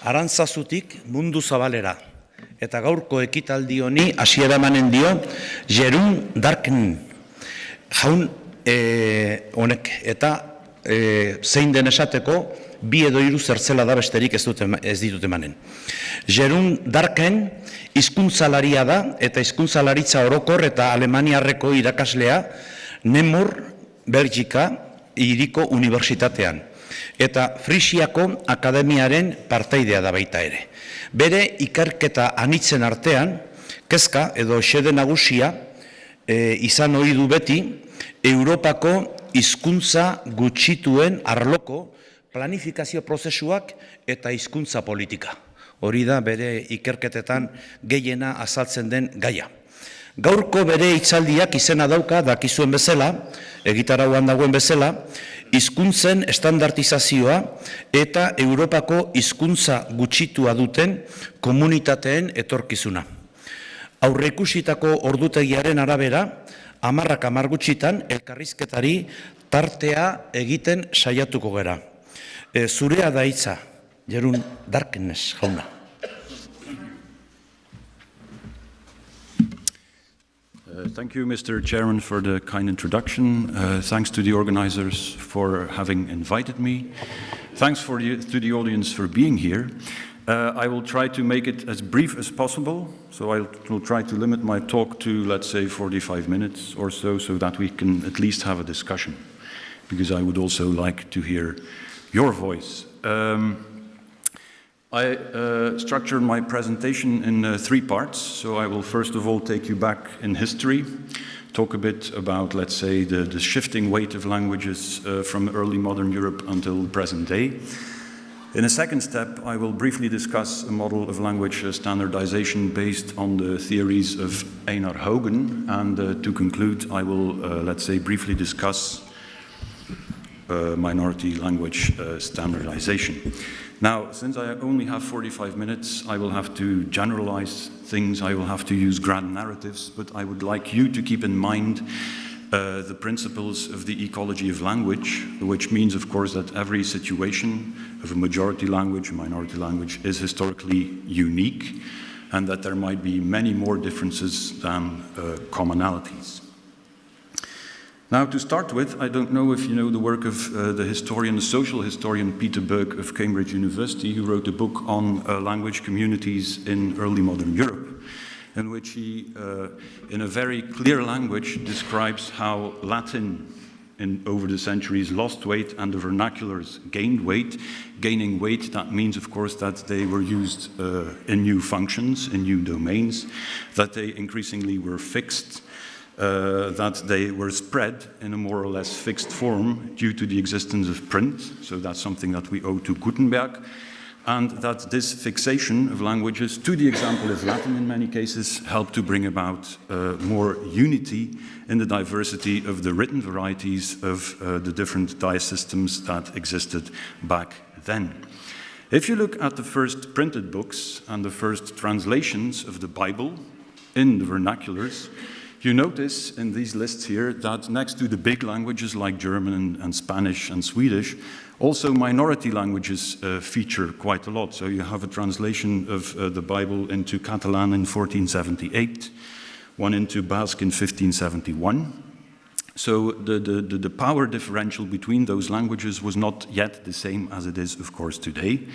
Arantzazutik mundu zabalera. Eta gaurko ekitaldi honi hasiera emanen dio Jeroen Darquennes jaun honek eta zein den esateko bi edo hiru zertzela da besterik ez ditut emanen. Jeroen Darquennes hizkuntzalaria da eta hizkuntzalaritza orokor eta Alemaniarreko irakaslea Nemur, Belgika hiriko unibertsitatean. Eta Frisiako Akademiaren partaidea da baita ere. Bere ikerketa anitzen artean, kezka edo xede nagusia izan ohi du beti Europako hizkuntza gutxituen arloko planifikazio prozesuak eta hizkuntza politika. Hori da bere ikerketetan gehiena azaltzen den gaia. Gaurko bere hitzaldiak izena dauka dakizuen bezala, egitarauan dagoen bezala, hizkuntzen estandardizazioa eta Europako hizkuntza gutxitua duten komunitateen etorkizuna. Aurreikusitako ordutegiaren arabera, 10 gutxitan elkarrizketari tartea egiten saiatuko gera. Zurea da hitza, Jeroen Darquennes jauna. Thank you, Mr. Chairman, for the kind introduction. Thanks to the organizers for having invited me. Thanks to the audience for being here. I will try to make it as brief as possible, so I will try to limit my talk to, let's say, 45 minutes or so that we can at least have a discussion, because I would also like to hear your voice. I structured my presentation in 3 parts, so I will first of all take you back in history, talk a bit about, let's say, the shifting weight of languages from early modern Europe until the present day. In a second step, I will briefly discuss a model of language standardization based on the theories of Einar Haugen, and to conclude, I will, let's say, briefly discuss minority language standardization. Now, since I only have 45 minutes, I will have to generalize things, I will have to use grand narratives, but I would like you to keep in mind the principles of the ecology of language, which means, of course, that every situation of a majority language, a minority language, is historically unique, and that there might be many more differences than commonalities. Now, to start with, I don't know if you know the work of the social historian Peter Berg of Cambridge University, who wrote a book on language communities in early modern Europe, in which he, in a very clear language, describes how Latin, over the centuries, lost weight and the vernaculars gained weight. Gaining weight, that means, of course, that they were used in new functions, in new domains, that they increasingly were fixed, that they were spread in a more or less fixed form due to the existence of print, so that's something that we owe to Gutenberg, and that this fixation of languages, to the example of Latin in many cases, helped to bring about more unity in the diversity of the written varieties of the different diasystems that existed back then. If you look at the first printed books and the first translations of the Bible in the vernaculars, you notice in these lists here that next to the big languages like German and Spanish and Swedish, also minority languages feature quite a lot. So you have a translation of the Bible into Catalan in 1478, one into Basque in 1571. So the power differential between those languages was not yet the same as it is, of course, today.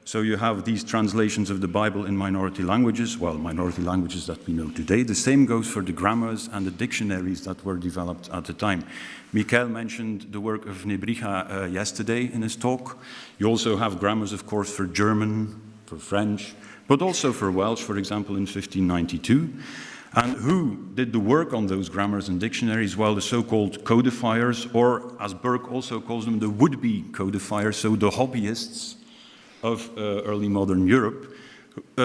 So you have these translations of the Bible in minority languages, well, minority languages that we know today. The same goes for the grammars and the dictionaries that were developed at the time. Michael mentioned the work of Nebrija yesterday in his talk. You also have grammars, of course, for German, for French, but also for Welsh, for example, in 1592. And who did the work on those grammars and dictionaries? Well, the so-called codifiers, or as Burke also calls them, the would-be codifiers, so the hobbyists of early modern Europe,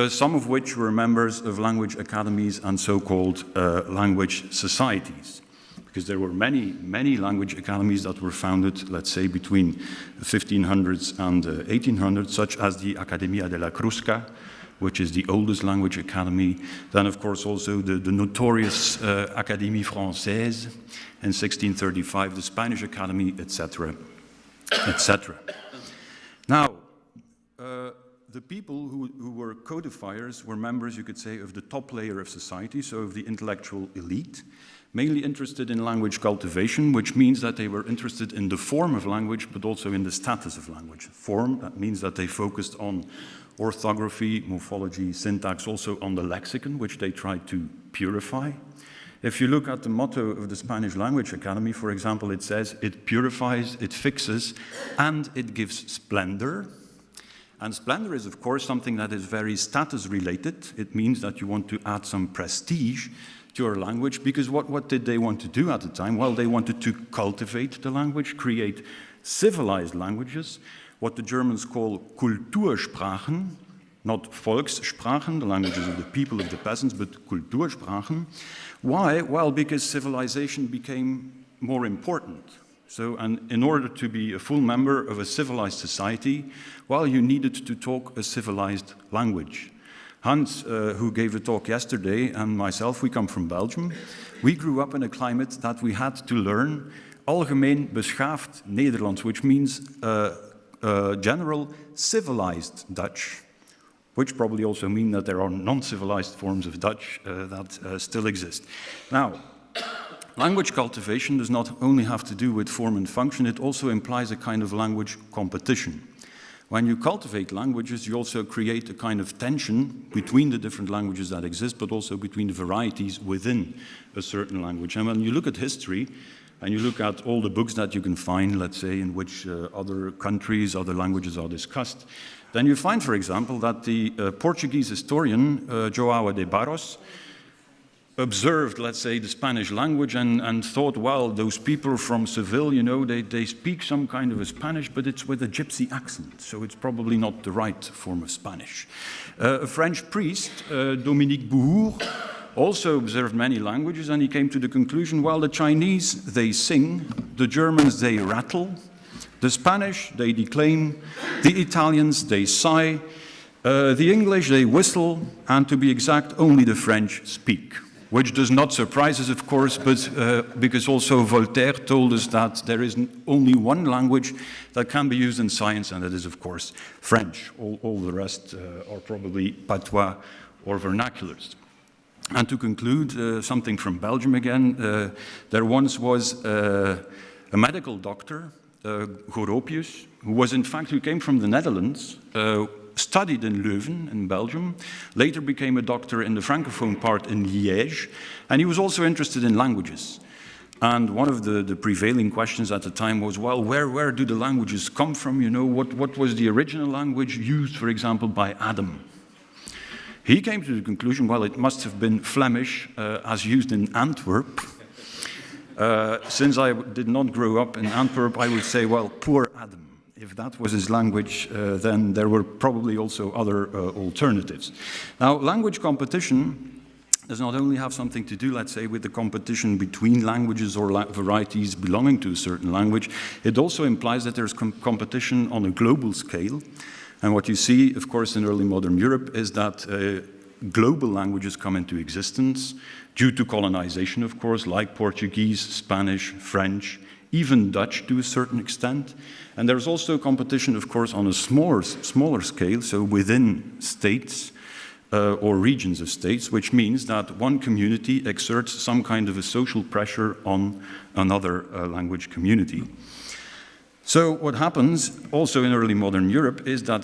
some of which were members of language academies and so-called language societies. Because there were many language academies that were founded, let's say, between the 1500s and 1800s, such as the Academia de la Crusca, which is the oldest language academy. Then, of course, also the notorious Académie Française in 1635, the Spanish Academy, etc., etc. Now, the people who were codifiers were members, you could say, of the top layer of society, so of the intellectual elite, mainly interested in language cultivation, which means that they were interested in the form of language, but also in the status of language. Form, that means that they focused on orthography, morphology, syntax, also on the lexicon, which they tried to purify. If you look at the motto of the Spanish Language Academy, for example, it says, it purifies, it fixes, and it gives splendor. And splendor is, of course, something that is very status-related. It means that you want to add some prestige to your language, because what did they want to do at the time? Well, they wanted to cultivate the language, create civilized languages, what the Germans call Kultursprachen, not Volkssprachen, the languages of the people, of the peasants, but Kultursprachen. Why? Well, because civilization became more important. So, and in order to be a full member of a civilized society, well, you needed to talk a civilized language. Hans, who gave a talk yesterday, and myself, we come from Belgium. We grew up in a climate that we had to learn algemeen beschaafd Nederlands, which means general civilized Dutch, which probably also mean that there are non-civilized forms of Dutch that still exist. Now, language cultivation does not only have to do with form and function, it also implies a kind of language competition. When you cultivate languages, you also create a kind of tension between the different languages that exist, but also between the varieties within a certain language. And when you look at history, and you look at all the books that you can find, let's say, in which other countries, other languages are discussed, then you find, for example, that the Portuguese historian, João de Barros, observed, let's say, the Spanish language and thought, well, those people from Seville, you know, they speak some kind of a Spanish, but it's with a gypsy accent, so it's probably not the right form of Spanish. A French priest, Dominique Bouhours, also observed many languages, and he came to the conclusion, well, the Chinese, they sing, the Germans, they rattle, the Spanish, they declaim, the Italians, they sigh, the English, they whistle, and to be exact, only the French speak. Which does not surprise us, of course, but because also Voltaire told us that there is only one language that can be used in science, and that is, of course, French. All the rest are probably patois or vernaculars. And to conclude, something from Belgium again, there once was a medical doctor, Goropius, who came from the Netherlands, studied in Leuven in Belgium, later became a doctor in the Francophone part in Liège, and he was also interested in languages. And one of the prevailing questions at the time was, well, where do the languages come from? You know, what was the original language used, for example, by Adam? He came to the conclusion, well, it must have been Flemish as used in Antwerp. Since I did not grow up in Antwerp, I would say, well, poor Adam. If that was his language, then there were probably also other alternatives. Now, language competition does not only have something to do, let's say, with the competition between languages or varieties belonging to a certain language. It also implies that there's competition on a global scale. And what you see, of course, in early modern Europe is that global languages come into existence due to colonization, of course, like Portuguese, Spanish, French, even Dutch to a certain extent. And there's also competition, of course, on a smaller scale, so within states or regions of states, which means that one community exerts some kind of a social pressure on another language community. So what happens also in early modern Europe is that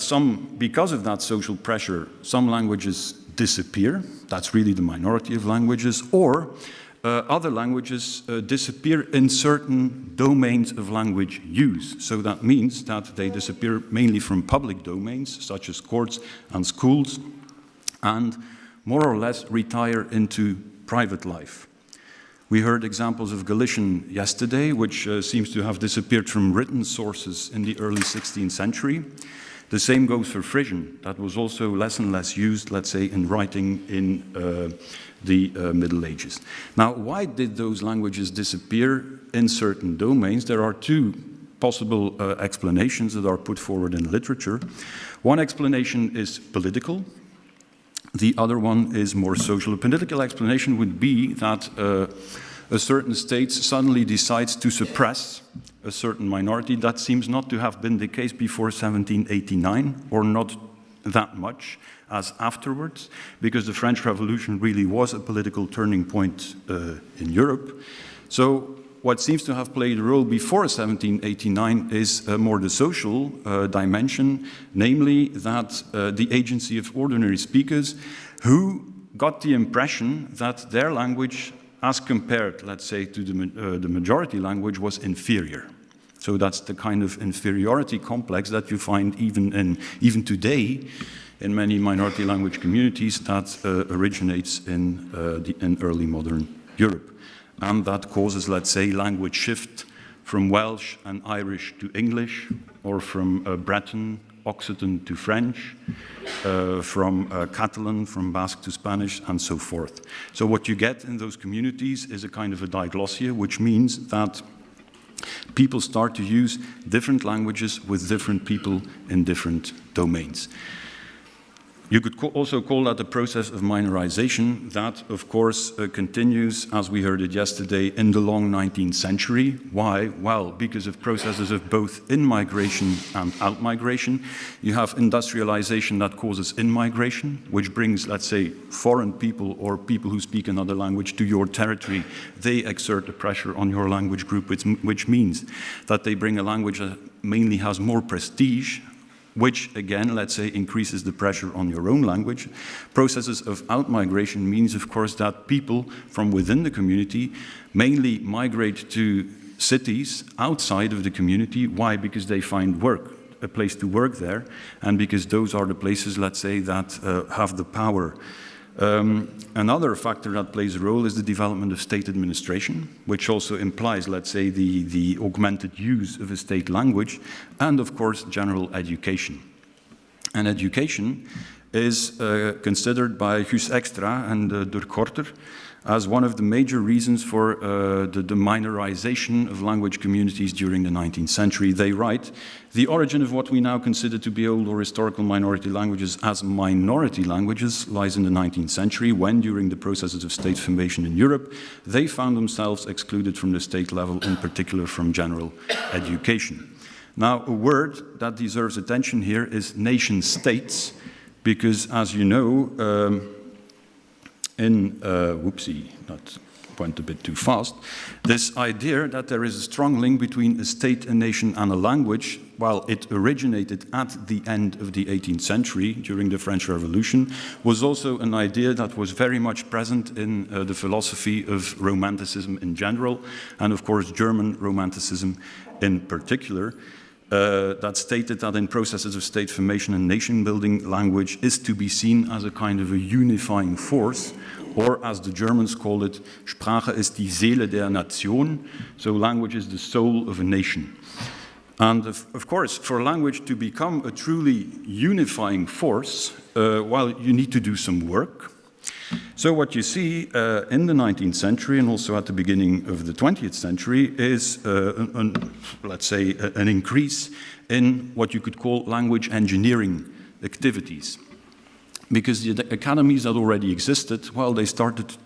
because of that social pressure, some languages disappear. That's really the minority of languages, or other languages disappear in certain domains of language use. So that means that they disappear mainly from public domains, such as courts and schools, and more or less retire into private life. We heard examples of Galician yesterday, which seems to have disappeared from written sources in the early 16th century. The same goes for Frisian. That was also less and less used, let's say, in writing in the Middle Ages. Now, why did those languages disappear in certain domains? There are two possible explanations that are put forward in literature. One explanation is political. The other one is more social. A political explanation would be that a certain state suddenly decides to suppress a certain minority. That seems not to have been the case before 1789, or not that much as afterwards, because the French Revolution really was a political turning point in Europe. So what seems to have played a role before 1789 is more the social dimension, namely that the agency of ordinary speakers who got the impression that their language, as compared, let's say, to the majority language, was inferior. So that's the kind of inferiority complex that you find even today in many minority language communities that originates in early modern Europe. And that causes, let's say, language shift from Welsh and Irish to English, or from Breton, Occitan to French, from Catalan, from Basque to Spanish, and so forth. So what you get in those communities is a kind of a diglossia, which means that people start to use different languages with different people in different domains. You could also call that a process of minorization that, of course, continues, as we heard it yesterday, in the long 19th century. Why? Well, because of processes of both in-migration and out-migration. You have industrialization that causes in-migration, which brings, let's say, foreign people or people who speak another language to your territory. They exert a pressure on your language group, which means that they bring a language that mainly has more prestige, which again, let's say, increases the pressure on your own language. Processes of out-migration means, of course, that people from within the community mainly migrate to cities outside of the community. Why? Because they find work, a place to work there, and because those are the places, let's say, that have the power. Another factor that plays a role is the development of state administration, which also implies, let's say, the augmented use of a state language, and of course, general education. And education is considered by Guus Extra and Dirk Korter as one of the major reasons for the minorization of language communities during the 19th century. They write, the origin of what we now consider to be old or historical minority languages as minority languages lies in the 19th century, when, during the processes of state formation in Europe, they found themselves excluded from the state level, in particular from general education. Now, a word that deserves attention here is nation-states, because, as you know, that went a bit too fast, this idea that there is a strong link between a state, a nation, and a language, while it originated at the end of the 18th century during the French Revolution, was also an idea that was very much present in the philosophy of Romanticism in general, and of course German Romanticism in particular. That stated that in processes of state formation and nation building, language is to be seen as a kind of a unifying force, or as the Germans call it, Sprache ist die Seele der Nation, so language is the soul of a nation. And of course, for language to become a truly unifying force, well, you need to do some work. So what you see in the 19th century and also at the beginning of the 20th century is, let's say, an increase in what you could call language engineering activities. Because the academies that already existed, well, they started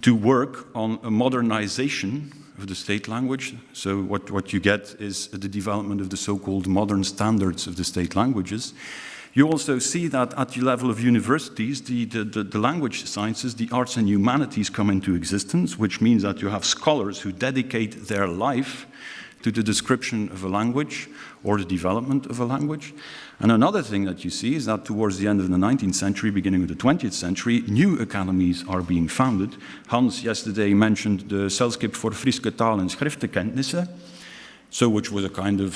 to work on a modernization of the state language. So what you get is the development of the so-called modern standards of the state languages. You also see that at the level of universities, the language sciences, the arts and humanities come into existence, which means that you have scholars who dedicate their life to the description of a language or the development of a language. And another thing that you see is that towards the end of the 19th century, beginning of the 20th century, new academies are being founded. Hans yesterday mentioned the Selskip voor Friske Taal en Schriftenkenntnisse, so which was a kind of,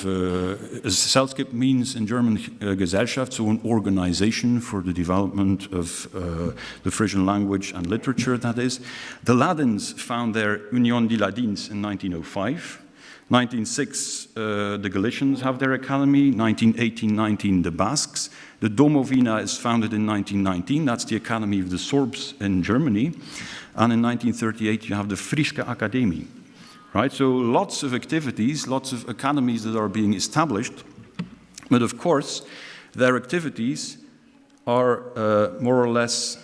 Selskip means in German Gesellschaft, so an organization for the development of the Frisian language and literature, that is. The Ladins found their Union des Ladins in 1905. 1906, the Galicians have their academy. 1918-19, the Basques. The Domovina is founded in 1919. That's the Academy of the Sorbs in Germany. And in 1938, you have the Friske Academie. Right? So lots of activities, lots of academies that are being established. But of course, their activities are more or less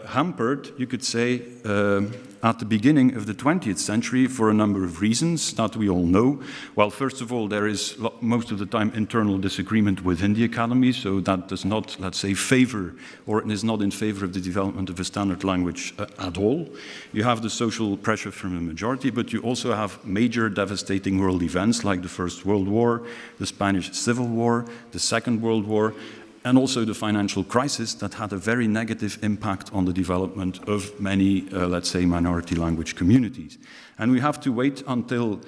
hampered, you could say, at the beginning of the 20th century for a number of reasons that we all know. Well, first of all, there is most of the time internal disagreement within the academy, so that does not, let's say, favor or is not in favor of the development of a standard language at all. You have the social pressure from the majority, but you also have major devastating world events like the First World War, the Spanish Civil War, the Second World War, and also the financial crisis that had a very negative impact on the development of many, let's say, minority language communities. And we have to wait until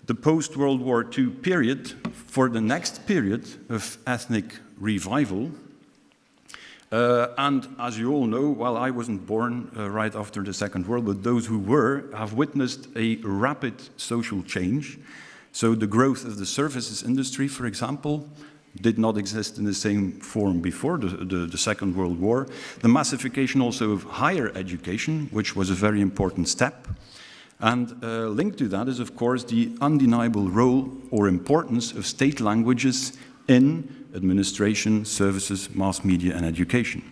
the post-World War II period for the next period of ethnic revival. And as you all know, well, I wasn't born right after the Second World, but those who were have witnessed a rapid social change. So the growth of the services industry, for example, did not exist in the same form before the Second World War. The massification also of higher education, which was a very important step. And linked to that is, of course, the undeniable role or importance of state languages in administration, services, mass media, and education.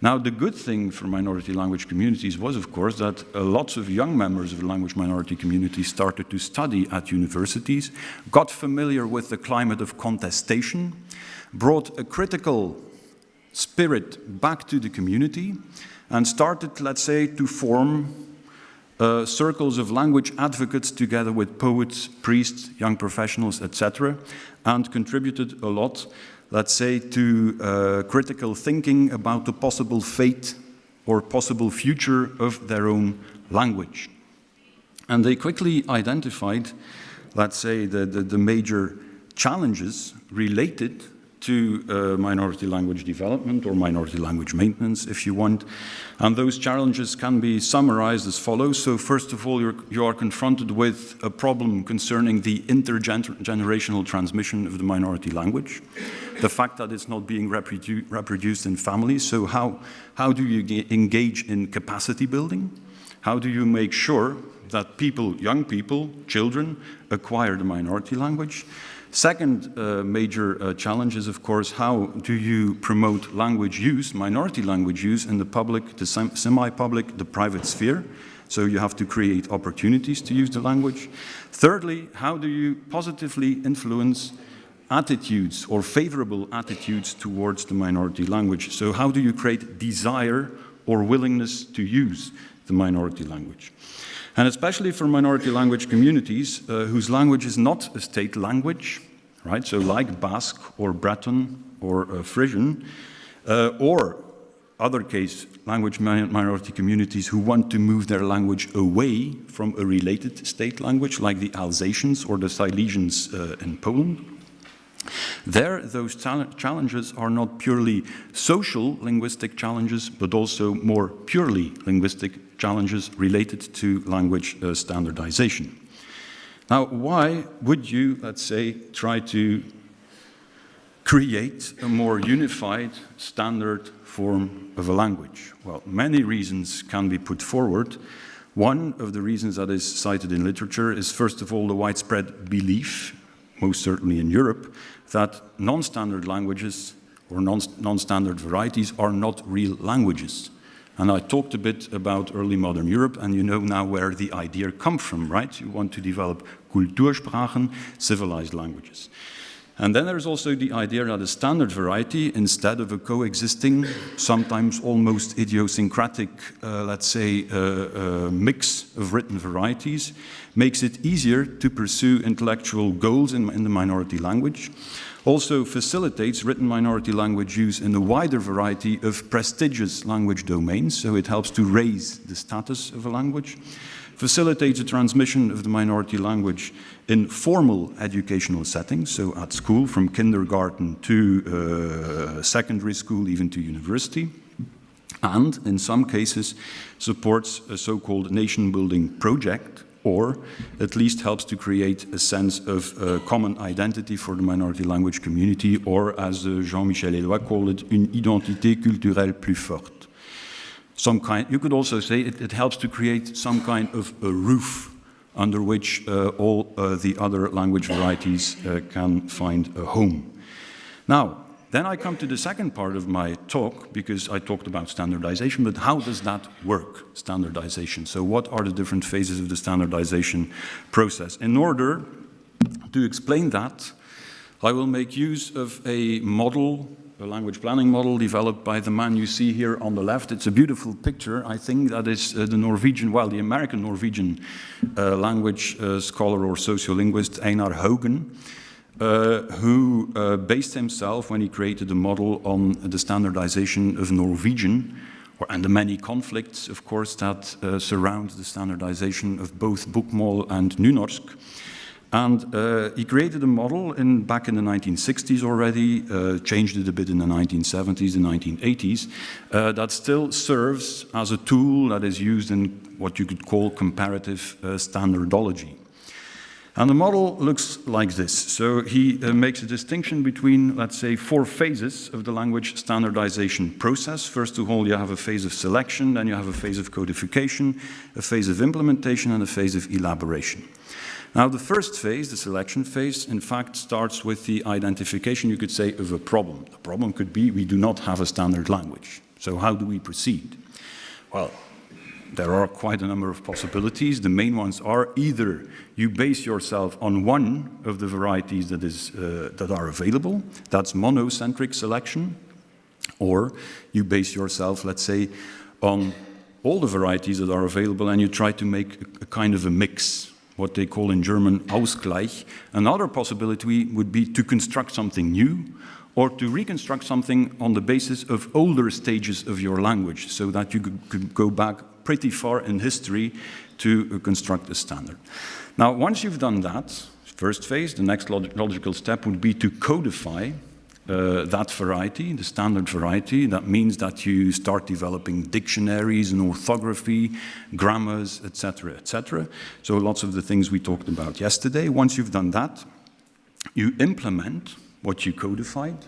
Now, the good thing for minority language communities was, of course, that lots of young members of the language minority community started to study at universities, got familiar with the climate of contestation, brought a critical spirit back to the community, and started, let's say, to form circles of language advocates together with poets, priests, young professionals, etc., and contributed a lot, let's say, to critical thinking about the possible fate or possible future of their own language. And they quickly identified, let's say, the major challenges related to minority language development or minority language maintenance, if you want. And those challenges can be summarized as follows. So first of all, you are confronted with a problem concerning the intergenerational transmission of the minority language, the fact that it's not being reproduced in families. So how do you engage in capacity building? How do you make sure that people, young people, children, acquire the minority language? Second major challenge is, of course, how do you promote language use, minority language use in the public, the semi-public, the private sphere? So you have to create opportunities to use the language. Thirdly, how do you positively influence attitudes or favorable attitudes towards the minority language? So how do you create desire or willingness to use the minority language? And especially for minority language communities whose language is not a state language, right? So like Basque or Breton or Frisian, or other case language minority communities who want to move their language away from a related state language, like the Alsatians or the Silesians in Poland. There, those challenges are not purely social linguistic challenges, but also more purely linguistic challenges related to language standardization. Now, why would you, let's say, try to create a more unified standard form of a language? Well, many reasons can be put forward. One of the reasons that is cited in literature is, first of all, the widespread belief, most certainly in Europe, that non-standard languages or non-standard varieties are not real languages. And I talked a bit about early modern Europe, and you know now where the idea comes from, right? You want to develop Kultursprachen, civilized languages. And then there's also the idea that a standard variety, instead of a coexisting, sometimes almost idiosyncratic, let's say, mix of written varieties, makes it easier to pursue intellectual goals in the minority language, also facilitates written minority language use in a wider variety of prestigious language domains, so it helps to raise the status of a language, facilitates the transmission of the minority language in formal educational settings, so at school, from kindergarten to secondary school, even to university, and in some cases supports a so-called nation-building project, or at least helps to create a sense of common identity for the minority language community, or as Jean-Michel Éloi called it, une identité culturelle plus forte. You could also say it helps to create some kind of a roof under which all the other language varieties can find a home. Now, Then I come to the second part of my talk, because I talked about standardization, but how does that work, standardization? So what are the different phases of the standardization process? In order to explain that, I will make use of a model, a language planning model developed by the man you see here on the left. It's a beautiful picture. I think that is the Norwegian, well, the American Norwegian language scholar or sociolinguist Einar Haugen, who based himself, when he created the model, on the standardization of Norwegian, and the many conflicts, of course, that surround the standardization of both Bokmål and Nynorsk. And he created a model back in the 1960s already, changed it a bit in the 1970s and 1980s, that still serves as a tool that is used in what you could call comparative standardology. And the model looks like this. So he makes a distinction between, let's say, 4 phases of the language standardization process. First of all, you have a phase of selection, then you have a phase of codification, a phase of implementation, and a phase of elaboration. Now, the first phase, the selection phase, in fact, starts with the identification, you could say, of a problem. The problem could be we do not have a standard language. So how do we proceed? Well, there are quite a number of possibilities. The main ones are either you base yourself on one of the varieties that are available, that's monocentric selection, or you base yourself, let's say, on all the varieties that are available and you try to make a kind of a mix, what they call in German Ausgleich. Another possibility would be to construct something new, or to reconstruct something on the basis of older stages of your language, so that you could go back pretty far in history to construct a standard. Now, once you've done that, first phase, the next logical step would be to codify that variety, the standard variety. That means that you start developing dictionaries and orthography, grammars, etc., etc. So lots of the things we talked about yesterday. Once you've done that, you implement what you codified,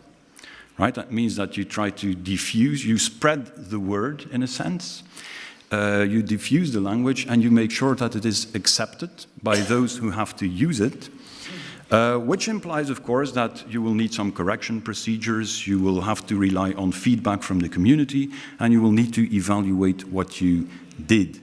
right? That means that you try to diffuse, you spread the word in a sense. You diffuse the language and you make sure that it is accepted by those who have to use it, which implies, of course, that you will need some correction procedures, you will have to rely on feedback from the community, and you will need to evaluate what you did.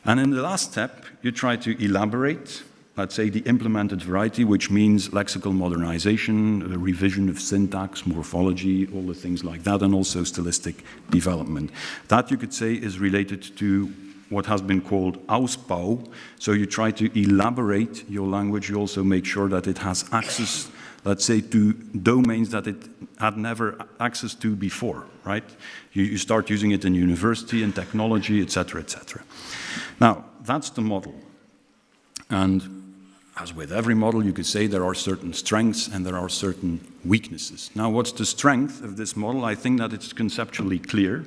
And in the last step, you try to elaborate, let's say, the implemented variety, which means lexical modernization, a revision of syntax, morphology, all the things like that, and also stylistic development. That, you could say, is related to what has been called Ausbau. So you try to elaborate your language. You also make sure that it has access, let's say, to domains that it had never access to before, right? You start using it in university, in technology, etc., etc. Now, that's the model. And as with every model, you could say there are certain strengths and there are certain weaknesses. Now, what's the strength of this model? I think that it's conceptually clear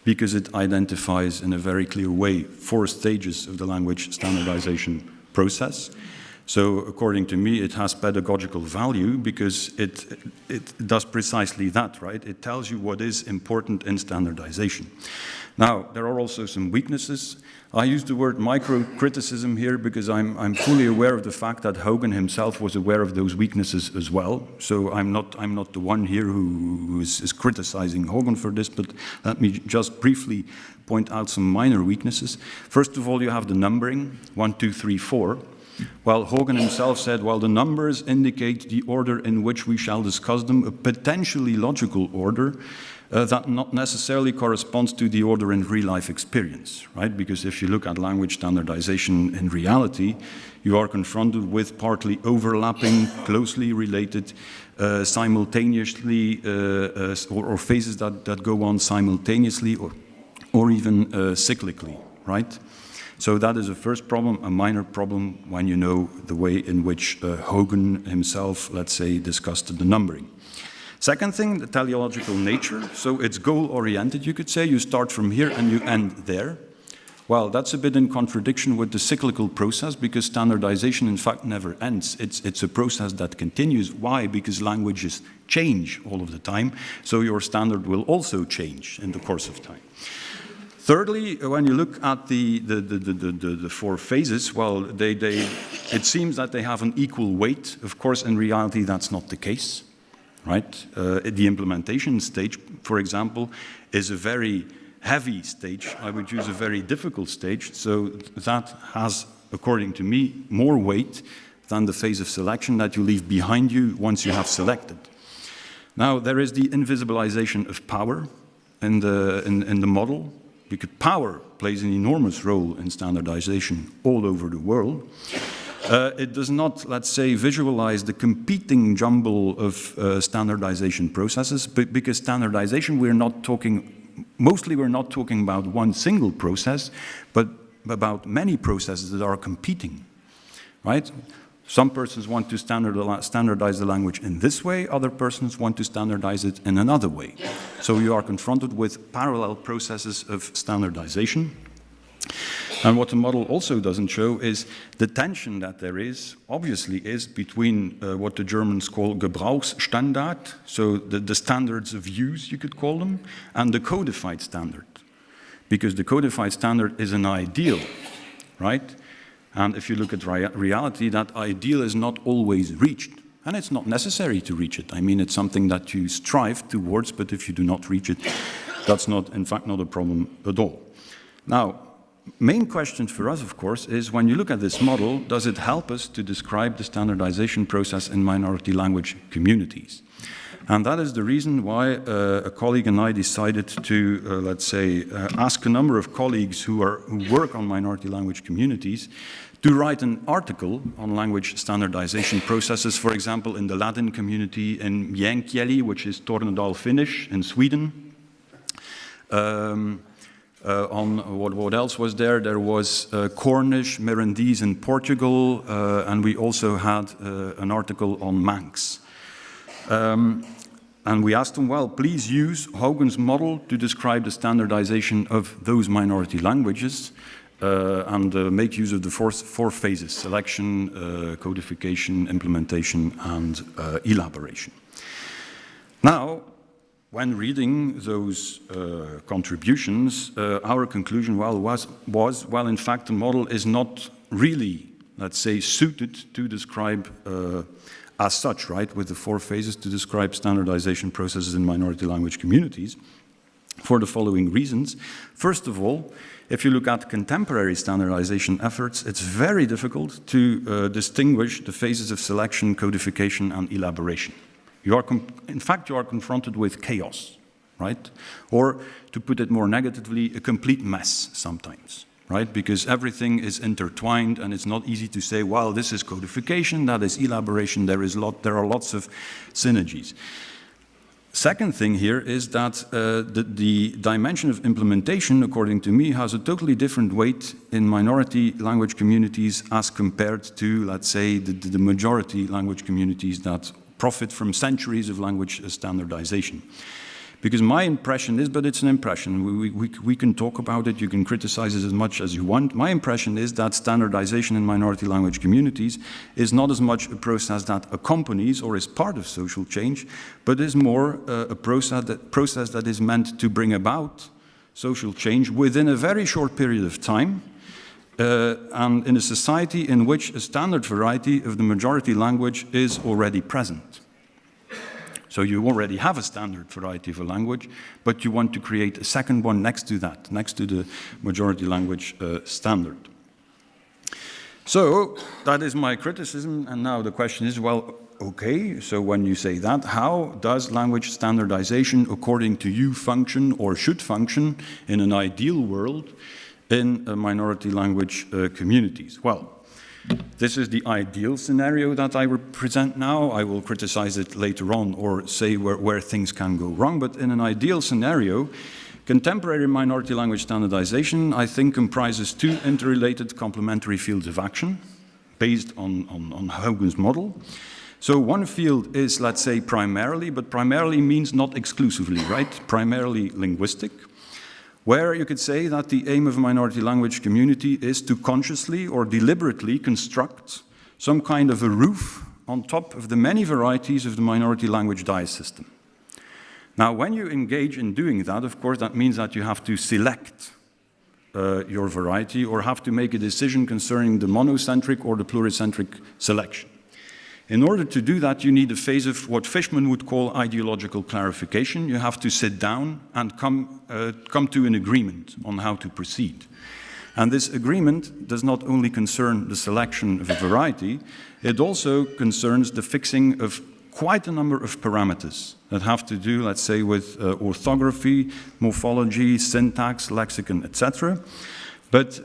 because it identifies in a very clear way 4 stages of the language standardization process. So, according to me, it has pedagogical value because it does precisely that, right? It tells you what is important in standardization. Now, there are also some weaknesses. I use the word micro-criticism here because I'm fully aware of the fact that Haugen himself was aware of those weaknesses as well. So I'm not the one here who is criticizing Haugen for this, but let me just briefly point out some minor weaknesses. First of all, you have the numbering, 1, 2, 3, 4. Well, Haugen himself said, well, the numbers indicate the order in which we shall discuss them, a potentially logical order, that not necessarily corresponds to the order in real-life experience, right? Because if you look at language standardization in reality, you are confronted with partly overlapping, closely related, simultaneously, or phases that go on simultaneously or even cyclically, right? So that is a first problem, a minor problem when you know the way in which Haugen himself, let's say, discussed the numbering. Second thing, the teleological nature. So it's goal-oriented, you could say. You start from here and you end there. Well, that's a bit in contradiction with the cyclical process because standardization, in fact, never ends. It's a process that continues. Why? Because languages change all of the time. So your standard will also change in the course of time. Thirdly, when you look at the 4 phases, well, it seems that they have an equal weight. Of course, in reality, that's not the case. right? The implementation stage, for example, is a very heavy stage. I would use a very difficult stage, so that has, according to me, more weight than the phase of selection that you leave behind you once you have selected. Now, there is the invisibilization of power in the model, because power plays an enormous role in standardization all over the world. It does not, let's say, visualize the competing jumble of standardization processes, but because standardization, mostly we're not talking about one single process, but about many processes that are competing, right? Some persons want to standardize the language in this way, other persons want to standardize it in another way. So you are confronted with parallel processes of standardization. And what the model also doesn't show is the tension that there is, obviously, is between what the Germans call Gebrauchsstandard, so the standards of use, you could call them, and the codified standard. Because the codified standard is an ideal, right? And if you look at reality, that ideal is not always reached. And it's not necessary to reach it. I mean, it's something that you strive towards, but if you do not reach it, that's not, in fact, not a problem at all. Now, main question for us, of course, is when you look at this model, does it help us to describe the standardization process in minority language communities? And that is the reason why a colleague and I decided to, let's say, ask a number of colleagues who work on minority language communities to write an article on language standardization processes, for example, in the Latin community in Meänkieli, which is Tornedal Finnish in Sweden. On what else was there? There was Cornish, Mirandese in Portugal, and we also had an article on Manx. And we asked them, well, please use Hogan's model to describe the standardization of those minority languages and make use of the four phases: selection, codification, implementation, and elaboration. Now, when reading those contributions, our conclusion was, in fact, the model is not really, let's say, suited to describe as such, right, with the four phases to describe standardization processes in minority language communities, for the following reasons. First of all, if you look at contemporary standardization efforts, it's very difficult to distinguish the phases of selection, codification, and elaboration. In fact, you are confronted with chaos, right? Or, to put it more negatively, a complete mess sometimes, right? Because everything is intertwined and it's not easy to say, well, this is codification, that is elaboration, there are lots of synergies. Second thing here is that the dimension of implementation, according to me, has a totally different weight in minority language communities as compared to, let's say, the majority language communities that profit from centuries of language standardization. Because my impression is, but it's an impression, we can talk about it, you can criticize it as much as you want. My impression is that standardization in minority language communities is not as much a process that accompanies or is part of social change, but is more a process that is meant to bring about social change within a very short period of time, and in a society in which a standard variety of the majority language is already present. So you already have a standard variety of a language, but you want to create a second one next to that, next to the majority language standard. So that is my criticism, and now the question is, well, okay, so when you say that, how does language standardization, according to you, function or should function in an ideal world in minority language communities? Well, this is the ideal scenario that I present now. I will criticize it later on or say where things can go wrong. But in an ideal scenario, contemporary minority language standardization, I think, comprises two interrelated complementary fields of action based on Hogan's model. So one field is, let's say, primarily, but primarily means not exclusively, right? Primarily linguistic, where you could say that the aim of a minority language community is to consciously or deliberately construct some kind of a roof on top of the many varieties of the minority language dice system. Now, when you engage in doing that, of course, that means that you have to select your variety or have to make a decision concerning the monocentric or the pluricentric selection. In order to do that, you need a phase of what Fishman would call ideological clarification. You have to sit down and come to an agreement on how to proceed. And this agreement does not only concern the selection of a variety, it also concerns the fixing of quite a number of parameters that have to do, let's say, with orthography, morphology, syntax, lexicon, etc. But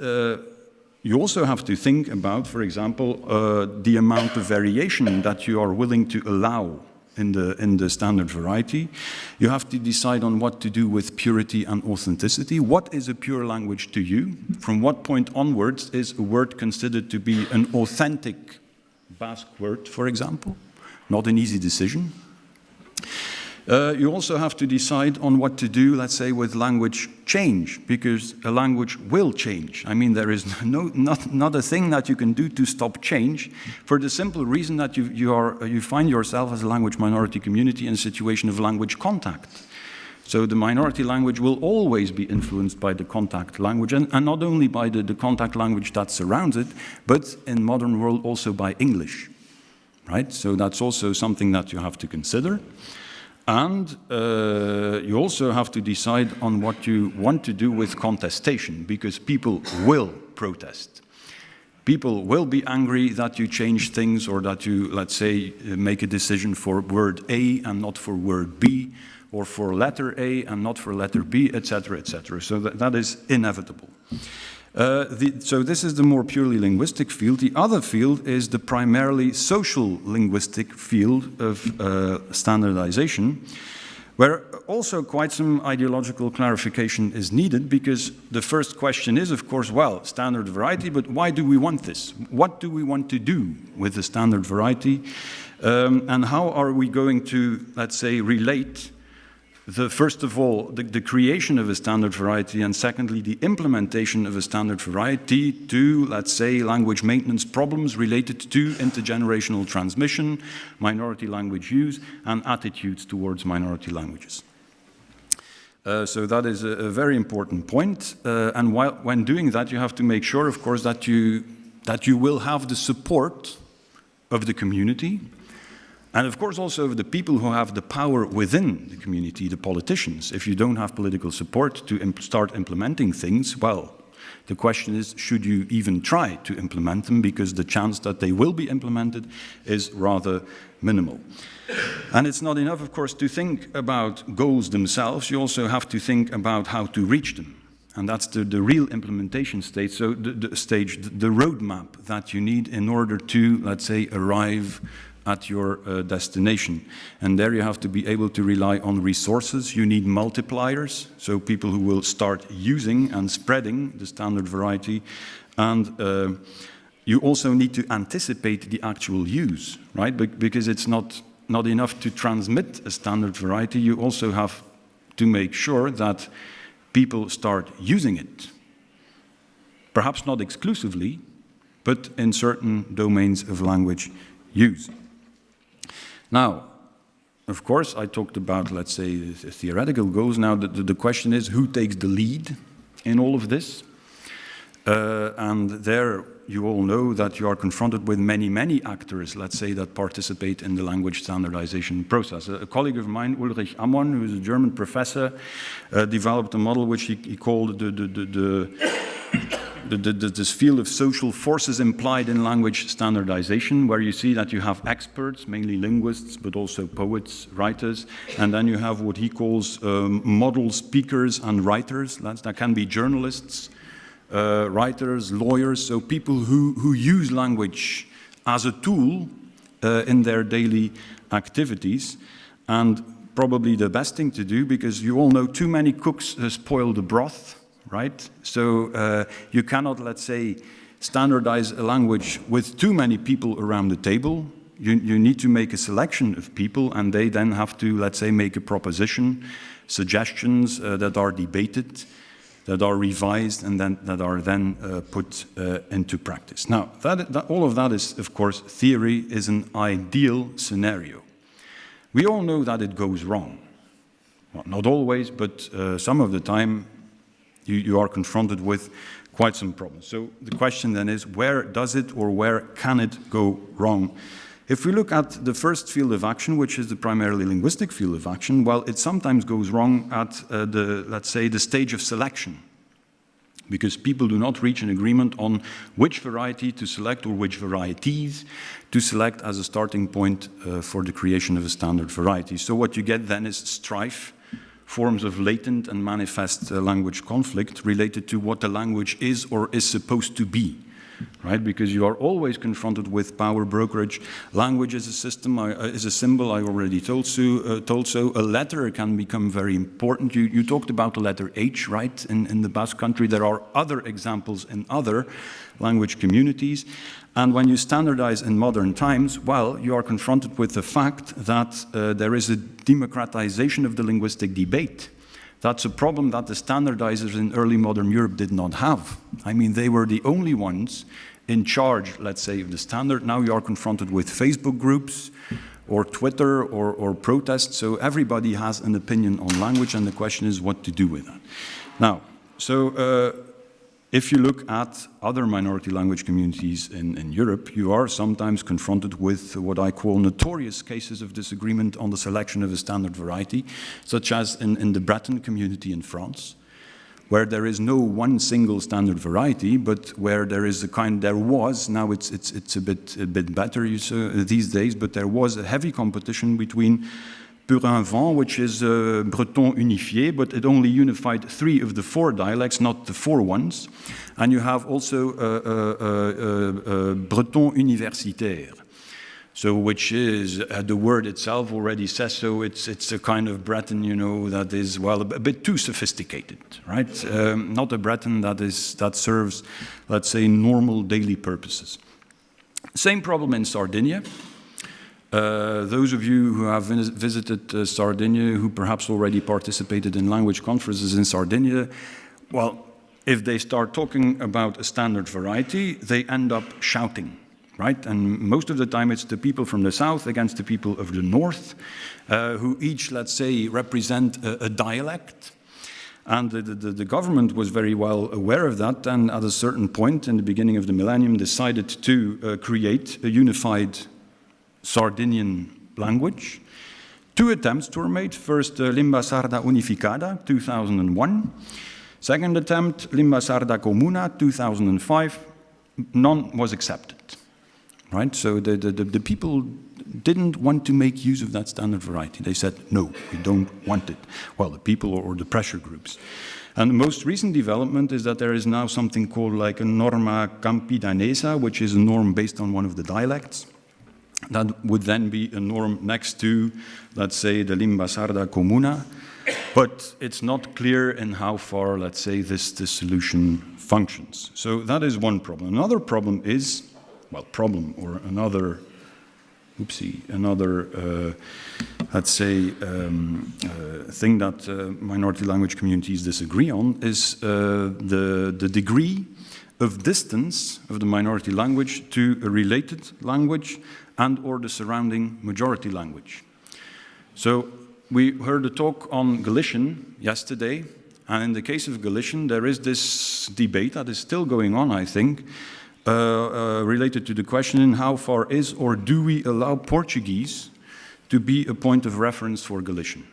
you also have to think about, for example, the amount of variation that you are willing to allow in the standard variety. You have to decide on what to do with purity and authenticity. What is a pure language to you? From what point onwards is a word considered to be an authentic Basque word, for example? Not an easy decision. You also have to decide on what to do, let's say, with language change, because a language will change. I mean, there is not a thing that you can do to stop change, for the simple reason that you find yourself as a language minority community in a situation of language contact. So the minority language will always be influenced by the contact language, and not only by the contact language that surrounds it, but in modern world also by English, right? So that's also something that you have to consider. And you also have to decide on what you want to do with contestation, because people will protest. People will be angry that you change things, or that you, let's say, make a decision for word A and not for word B, or for letter A and not for letter B, etc., etc. So that is inevitable. So this is the more purely linguistic field. The other field is the primarily social linguistic field of standardization, where also quite some ideological clarification is needed, because the first question is, of course, well, standard variety, but why do we want this? What do we want to do with the standard variety? And how are we going to, let's say, relate first of all, the creation of a standard variety, and secondly, the implementation of a standard variety to, let's say, language maintenance problems related to intergenerational transmission, minority language use, and attitudes towards minority languages. So that is a very important point. And when doing that, you have to make sure, of course, that you will have the support of the community, and of course also of the people who have the power within the community, the politicians. If you don't have political support to start implementing things, well, the question is, should you even try to implement them, because the chance that they will be implemented is rather minimal. And it's not enough, of course, to think about goals themselves. You also have to think about how to reach them. And that's the real implementation stage, so the roadmap that you need in order to, let's say, arrive at your destination. And there you have to be able to rely on resources. You need multipliers, so people who will start using and spreading the standard variety. And you also need to anticipate the actual use, right? Because it's not enough to transmit a standard variety. You also have to make sure that people start using it. Perhaps not exclusively, but in certain domains of language use. Now, of course, I talked about, let's say, the theoretical goals. Now, the question is, who takes the lead in all of this? And there, you all know that you are confronted with many, many actors, let's say, that participate in the language standardization process. A colleague of mine, Ulrich Ammon, who is a German professor, developed a model which he called this field of social forces implied in language standardization, where you see that you have experts, mainly linguists, but also poets, writers, and then you have what he calls model speakers and writers. That can be journalists, writers, lawyers, so people who use language as a tool in their daily activities. And probably the best thing to do, because you all know too many cooks spoil the broth, right? So you cannot, let's say, standardize a language with too many people around the table. You need to make a selection of people, and they then have to, let's say, make a proposition, suggestions that are debated, that are revised, and then that are then put into practice. Now, all of that is, of course, theory is an ideal scenario. We all know that it goes wrong. Well, not always, but some of the time, you are confronted with quite some problems. So the question then is, where does it or where can it go wrong If we look at the first field of action, which is the primarily linguistic field of action, well, it sometimes goes wrong at let's say, the stage of selection, because people do not reach an agreement on which variety to select or which varieties to select as a starting point for the creation of a standard variety. So what you get then is strife, forms of latent and manifest language conflict related to what the language is or is supposed to be, right? Because you are always confronted with power brokerage. Language is a system, is a symbol, I already told so. A letter can become very important. You talked about the letter H, right? In the Basque country, there are other examples in other language communities. And when you standardize in modern times, well, you are confronted with the fact that there is a democratization of the linguistic debate. That's a problem that the standardizers in early modern Europe did not have. I mean, they were the only ones in charge, let's say, of the standard. Now you are confronted with Facebook groups or Twitter or protests, so everybody has an opinion on language, and the question is what to do with that. Now, so if you look at other minority language communities in Europe, you are sometimes confronted with what I call notorious cases of disagreement on the selection of a standard variety, such as in the Breton community in France, where there is no one single standard variety, but where there is a kind, there was, now it's a bit better these days, but there was a heavy competition between Purin-Vent, which is Breton unifié, but it only unified 3 of the 4 dialects, not the 4 ones. And you have also Breton universitaire, so which is, the word itself already says so, it's a kind of Breton, you know, that is, well, a bit too sophisticated, right? Not a Breton that serves, let's say, normal daily purposes. Same problem in Sardinia. Those of you who have visited Sardinia, who perhaps already participated in language conferences in Sardinia, well, if they start talking about a standard variety, they end up shouting, right? And most of the time it's the people from the south against the people of the north, who each, let's say, represent a dialect. And the government was very well aware of that, and at a certain point in the beginning of the millennium decided to create a unified Sardinian language. 2 attempts were made. First, Limba Sarda Unificada, 2001. Second attempt, Limba Sarda Comuna, 2005. None was accepted, right? So the people didn't want to make use of that standard variety. They said, no, we don't want it. Well, the people or the pressure groups. And the most recent development is that there is now something called like a norma campidanesa, which is a norm based on one of the dialects. That would then be a norm next to, let's say, the Limba Sarda Comuna, but it's not clear in how far, let's say, this solution functions. So that is one problem. Another problem is, well, another, let's say, thing that minority language communities disagree on is the degree of distance of the minority language to a related language and or the surrounding majority language. So we heard a talk on Galician yesterday, and in the case of Galician, there is this debate that is still going on, I think, related to the question how far is or do we allow Portuguese to be a point of reference for Galician.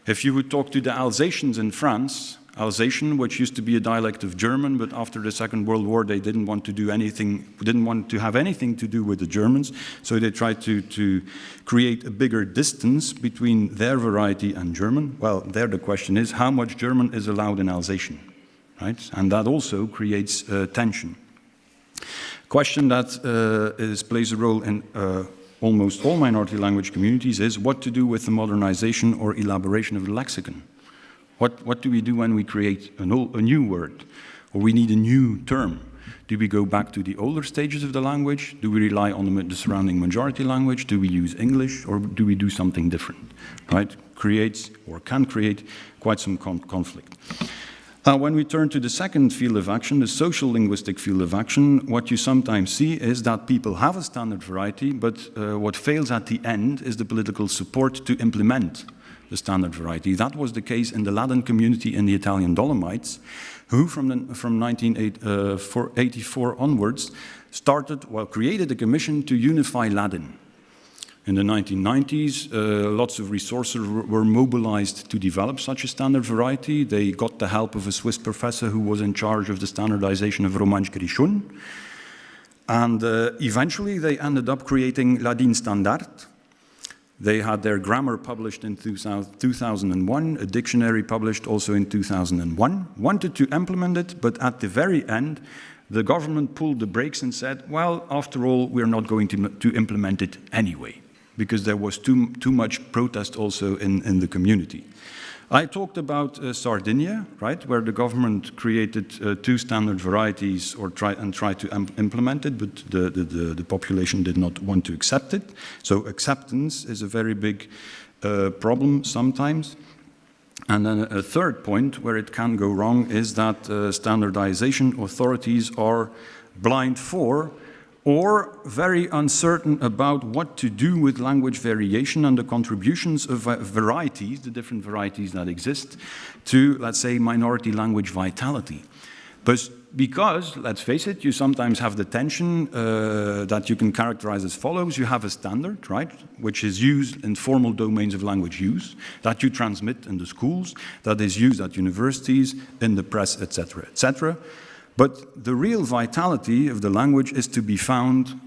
If you would talk to the Alsatians in France, Alsatian, which used to be a dialect of German, but after the Second World War they didn't want to have anything to do with the Germans, so they tried to create a bigger distance between their variety and German. Well, there the question is how much German is allowed in Alsatian, right? And that also creates tension. Question that plays a role in almost all minority language communities is what to do with the modernization or elaboration of the lexicon. What do we do when we create a new word, or we need a new term? Do we go back to the older stages of the language? Do we rely on the surrounding majority language? Do we use English, or do we do something different? Right? Creates, or can create, quite some conflict. Now, when we turn to the second field of action, the social linguistic field of action, what you sometimes see is that people have a standard variety, but what fails at the end is the political support to implement the standard variety. That was the case in the Latin community in the Italian Dolomites, who from 1984 onwards created a commission to unify Latin. In the 1990s, lots of resources were mobilized to develop such a standard variety. They got the help of a Swiss professor who was in charge of the standardization of Romansch Jeroen. And eventually they ended up creating Ladin Standard. They had their grammar published in 2001, a dictionary published also in 2001, wanted to implement it, but at the very end, the government pulled the brakes and said, well, after all, we're not going to implement it anyway, because there was too much protest also in the community. I talked about Sardinia, right, where the government created 2 standard varieties tried to implement it, but the population did not want to accept it. So acceptance is a very big problem sometimes. And then a third point where it can go wrong is that standardization authorities are blind for or very uncertain about what to do with language variation and the contributions of varieties, the different varieties that exist, to, let's say, minority language vitality. But because, let's face it, you sometimes have the tension that you can characterize as follows. You have a standard, right, which is used in formal domains of language use, that you transmit in the schools, that is used at universities, in the press, etc., etc. But the real vitality of the language is to be found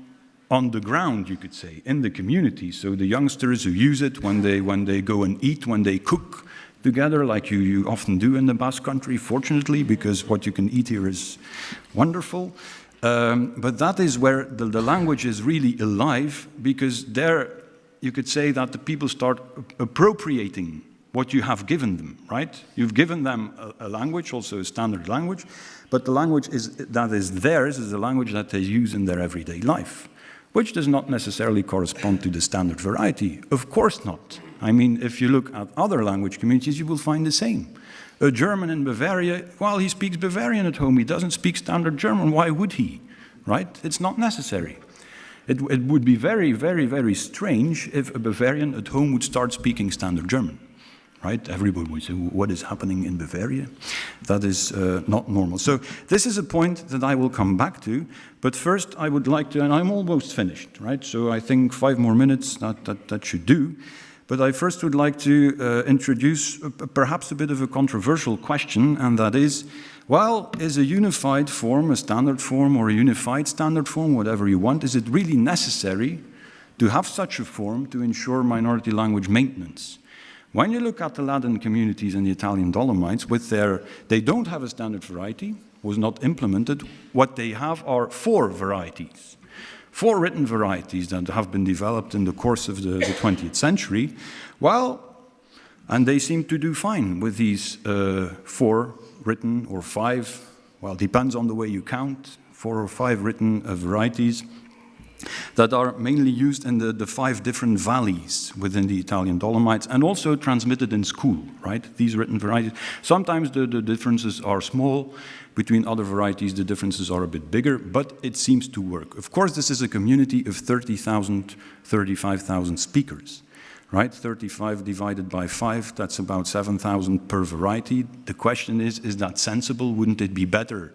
on the ground, you could say, in the community. So the youngsters who use it when they go and eat, when they cook together, like you often do in the Basque Country, fortunately, because what you can eat here is wonderful. But that is where the language is really alive, because there you could say that the people start appropriating what you have given them, right? You've given them a language, also a standard language, but the language that is theirs is a language that they use in their everyday life, which does not necessarily correspond to the standard variety. Of course not. I mean, if you look at other language communities, you will find the same. A German in Bavaria, well, he speaks Bavarian at home. He doesn't speak standard German. Why would he, right? It's not necessary. It would be very, very, very strange if a Bavarian at home would start speaking standard German. Right? Everybody would say, what is happening in Bavaria? That is not normal. So this is a point that I will come back to, but first I would like to, and I'm almost finished, right? So I think 5 more minutes, that should do. But I first would like to introduce perhaps a bit of a controversial question, and that is, well, is a unified form, a standard form, or a unified standard form, whatever you want, is it really necessary to have such a form to ensure minority language maintenance? When you look at the Latin communities in the Italian Dolomites, they don't have a standard variety, was not implemented. What they have are 4 varieties, 4 written varieties that have been developed in the course of the 20th century. Well, and they seem to do fine with these 4 written, or 5, well, depends on the way you count, 4 or 5 written varieties that are mainly used in the 5 different valleys within the Italian Dolomites, and also transmitted in school, right? These written varieties. Sometimes the differences are small. Between other varieties, the differences are a bit bigger, but it seems to work. Of course, this is a community of 30,000, 35,000 speakers, right? 35 divided by 5, that's about 7,000 per variety. The question is that sensible? Wouldn't it be better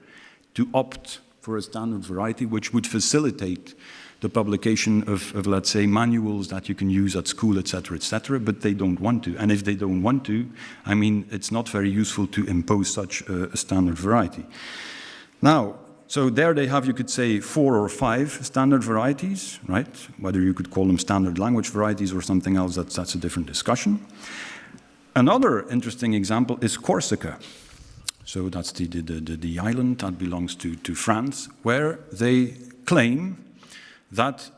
to opt for a standard variety which would facilitate the publication of, let's say, manuals that you can use at school, etc., but they don't want to. And if they don't want to, I mean, it's not very useful to impose such a standard variety. Now, so there they have, you could say, 4 or 5 standard varieties, right? Whether you could call them standard language varieties or something else, that's a different discussion. Another interesting example is Corsica. So that's the island that belongs to France, where they claim that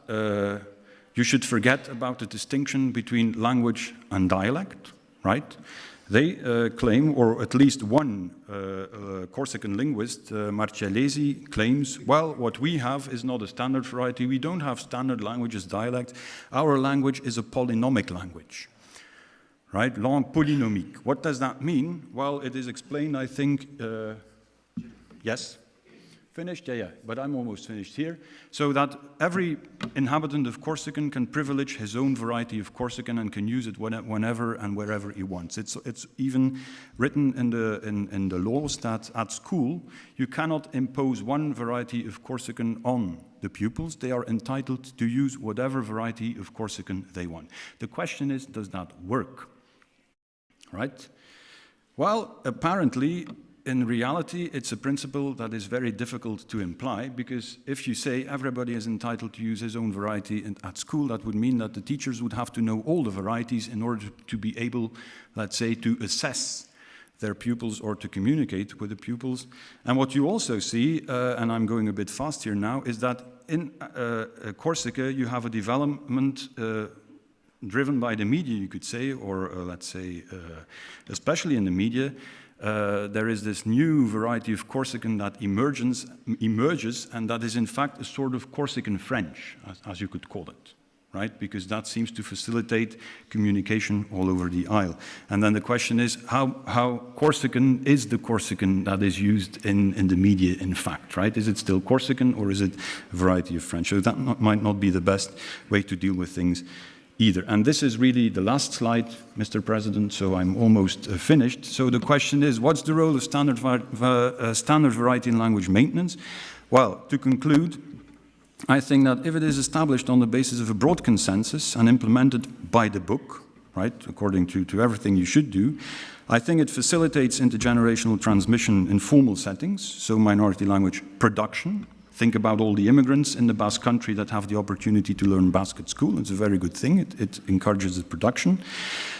you should forget about the distinction between language and dialect, right? They claim, or at least one Corsican linguist, Marcellesi, claims, well, what we have is not a standard variety. We don't have standard language as dialect. Our language is a polynomic language, right? Langue polynomique. What does that mean? Well, it is explained, I think, yes? Finished? Yeah, but I'm almost finished here. So that every inhabitant of Corsican can privilege his own variety of Corsican and can use it whenever and wherever he wants. It's even written in the laws that at school you cannot impose one variety of Corsican on the pupils. They are entitled to use whatever variety of Corsican they want. The question is, does that work? Right? Well, apparently, in reality, it's a principle that is very difficult to imply, because if you say everybody is entitled to use his own variety at school, that would mean that the teachers would have to know all the varieties in order to be able, let's say, to assess their pupils or to communicate with the pupils. And what you also see, and I'm going a bit fast here now, is that in Corsica you have a development driven by the media, you could say, or let's say, especially in the media. There is this new variety of Corsican that emerges, and that is in fact a sort of Corsican French, as you could call it, right? Because that seems to facilitate communication all over the isle. And then the question is, how Corsican is the Corsican that is used in the media, in fact, right? Is it still Corsican, or is it a variety of French? So that might not be the best way to deal with things either. And this is really the last slide, Mr. President, so I'm almost finished. So the question is, what's the role of standard variety in language maintenance? Well, to conclude, I think that if it is established on the basis of a broad consensus and implemented by the book, right, according to everything you should do, I think it facilitates intergenerational transmission in formal settings, so minority language production. Think about all the immigrants in the Basque Country that have the opportunity to learn Basque at school. It's a very good thing. It encourages the production.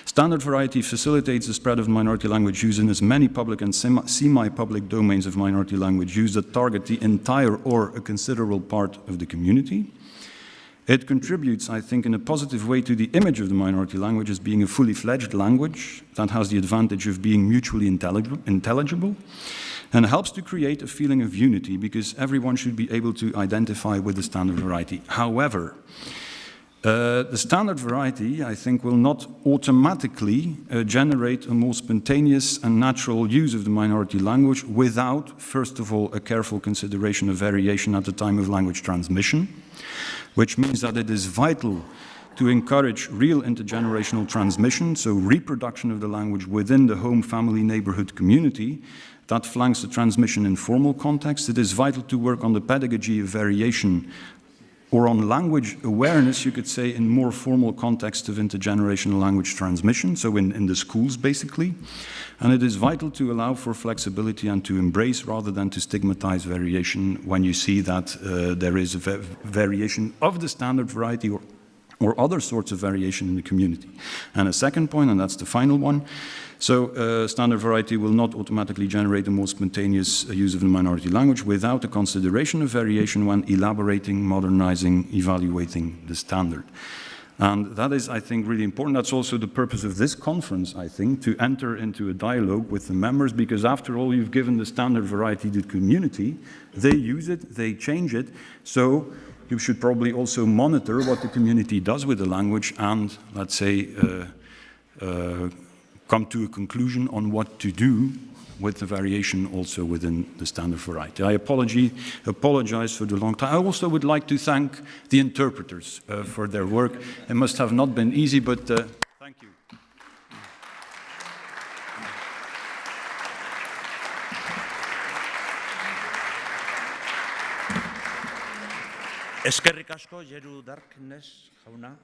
Standard variety facilitates the spread of minority language use in as many public and semi-public domains of minority language use that target the entire or a considerable part of the community. It contributes, I think, in a positive way to the image of the minority language as being a fully fledged language that has the advantage of being mutually intelligible, and helps to create a feeling of unity, because everyone should be able to identify with the standard variety. However, the standard variety, I think, will not automatically generate a more spontaneous and natural use of the minority language without, first of all, a careful consideration of variation at the time of language transmission, which means that it is vital to encourage real intergenerational transmission, so reproduction of the language within the home, family, neighborhood, community, that flanks the transmission in formal context. It is vital to work on the pedagogy of variation, or on language awareness, you could say, in more formal context of intergenerational language transmission, so in the schools, basically. And it is vital to allow for flexibility and to embrace rather than to stigmatize variation when you see that there is a variation of the standard variety or other sorts of variation in the community. And a second point, and that's the final one, so standard variety will not automatically generate a more spontaneous use of the minority language without a consideration of variation when elaborating, modernizing, evaluating the standard. And that is, I think, really important. That's also the purpose of this conference, I think, to enter into a dialogue with the members, because after all, you've given the standard variety to the community. They use it, they change it, so you should probably also monitor what the community does with the language and, let's say, come to a conclusion on what to do with the variation also within the standard variety. I apologize for the long time. I also would like to thank the interpreters for their work. It must have not been easy, but thank you. Eskerrik asko, Jeru Darquennes jauna,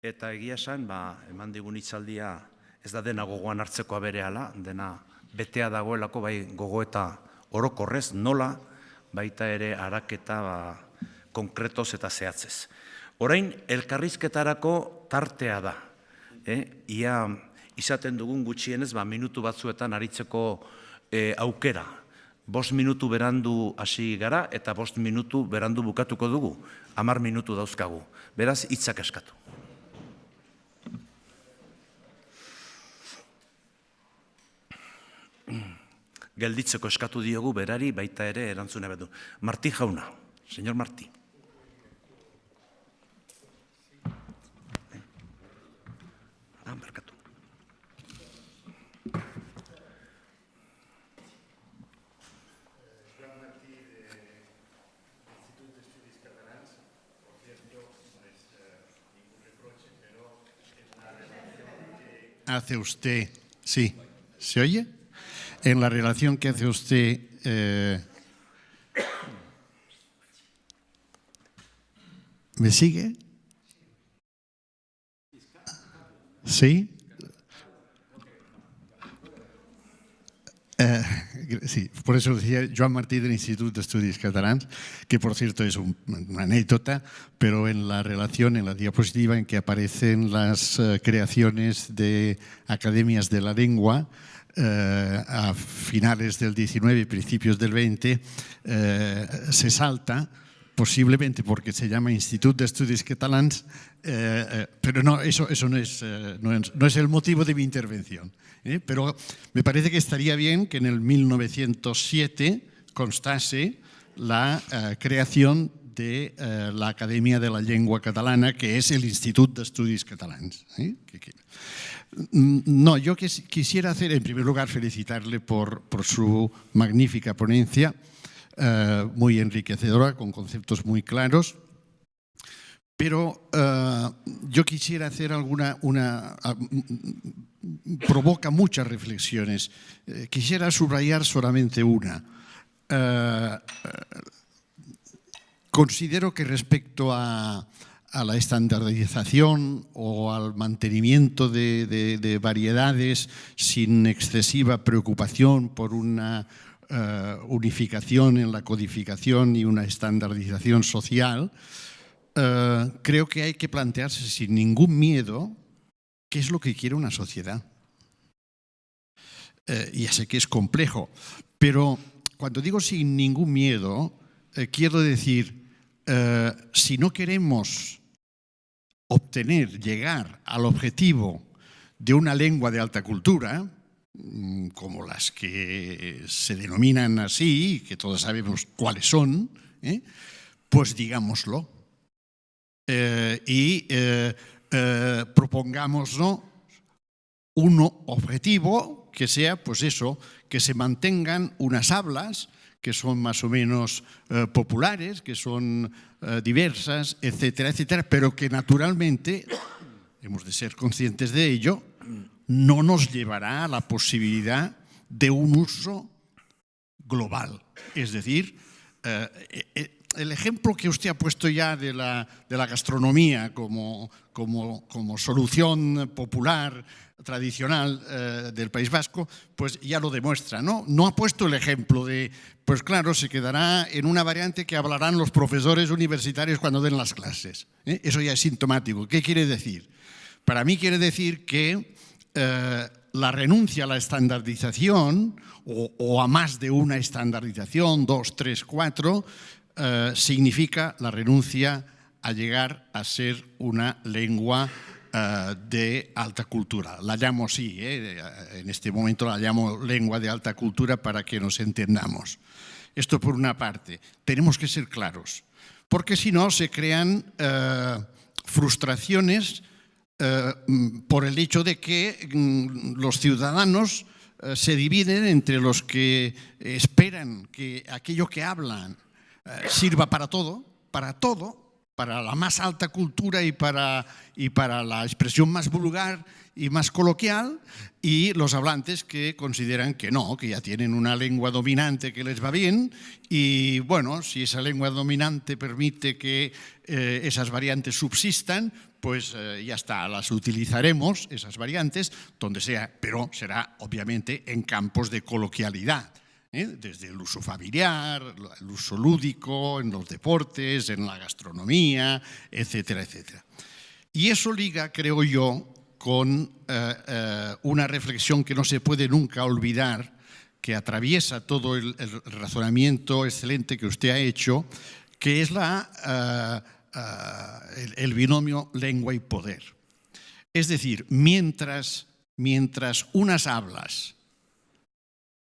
eta egia esan, eman digun hitzaldia ez da dena gogoan hartzekoa berehala, dena betea dagoelako bai gogoeta orokorrez, nola, baita ere araketa konkretoz eta zehatzez. Orain, elkarrizketarako tartea da. Ia izaten dugun gutxienez, minutu batzuetan aritzeko aukera. 5 minutu berandu hasi gara eta 5 minutu berandu bukatuko dugu. 10 minutu dauzkagu. Beraz, hitzak eskatu. Gelditzeko eskatu diogu berari, baita ere erantzune bedu. Martí jauna, señor Martí. Barkatu. Martí de hace usted, sí, ¿se oye? En la relación que hace usted, ¿me sigue? ¿Sí? Sí, por eso decía Joan Martí del Instituto d'Estudis Catalans, que por cierto es una anécdota, pero en la relación, en la diapositiva en que aparecen las creaciones de academias de la lengua a finales del 19 y principios del 20, se salta, posiblemente porque se llama Institut d'Estudis Catalans, pero no, eso no es el motivo de mi intervención. Pero me parece que estaría bien que en el 1907 constase la creación de la Academia de la Lengua Catalana, que es el Institut d'Estudis Catalans. No, yo quisiera hacer, en primer lugar, felicitarle por su magnífica ponencia, muy enriquecedora, con conceptos muy claros, pero yo quisiera hacer provoca muchas reflexiones. Quisiera subrayar solamente una. Considero que respecto a la estandarización o al mantenimiento de variedades sin excesiva preocupación por una unificación en la codificación y una estandarización social, creo que hay que plantearse sin ningún miedo qué es lo que quiere una sociedad. Ya sé que es complejo, pero cuando digo sin ningún miedo, quiero decir, si no queremos llegar al objetivo de una lengua de alta cultura, como las que se denominan así, que todos sabemos cuáles son, pues digámoslo. Y propongámoslo un objetivo que sea, pues eso, que se mantengan unas hablas que son más o menos populares, que son diversas, etcétera, etcétera, pero que naturalmente, hemos de ser conscientes de ello, no nos llevará a la posibilidad de un uso global. Es decir, el ejemplo que usted ha puesto ya de la gastronomía como solución popular, tradicional del País Vasco, pues ya lo demuestra, ¿no? No ha puesto el ejemplo de, pues claro, se quedará en una variante que hablarán los profesores universitarios cuando den las clases. Eso ya es sintomático. ¿Qué quiere decir? Para mí quiere decir que la renuncia a la estandarización o a más de una estandarización, 2, 3, 4, significa la renuncia a llegar a ser una lengua de alta cultura. La llamo así, en este momento la llamo lengua de alta cultura para que nos entendamos. Esto por una parte. Tenemos que ser claros, porque si no se crean frustraciones por el hecho de que los ciudadanos se dividen entre los que esperan que aquello que hablan sirva para todo, para la más alta cultura y para la expresión más vulgar y más coloquial, y los hablantes que consideran que no, que ya tienen una lengua dominante que les va bien, y bueno, si esa lengua dominante permite que esas variantes subsistan, pues ya está, las utilizaremos, esas variantes, donde sea, pero será obviamente en campos de coloquialidad, desde el uso familiar, el uso lúdico, en los deportes, en la gastronomía, etcétera, etcétera. Y eso liga, creo yo, con una reflexión que no se puede nunca olvidar, que atraviesa todo el razonamiento excelente que usted ha hecho, que es el binomio lengua y poder. Es decir, mientras unas hablas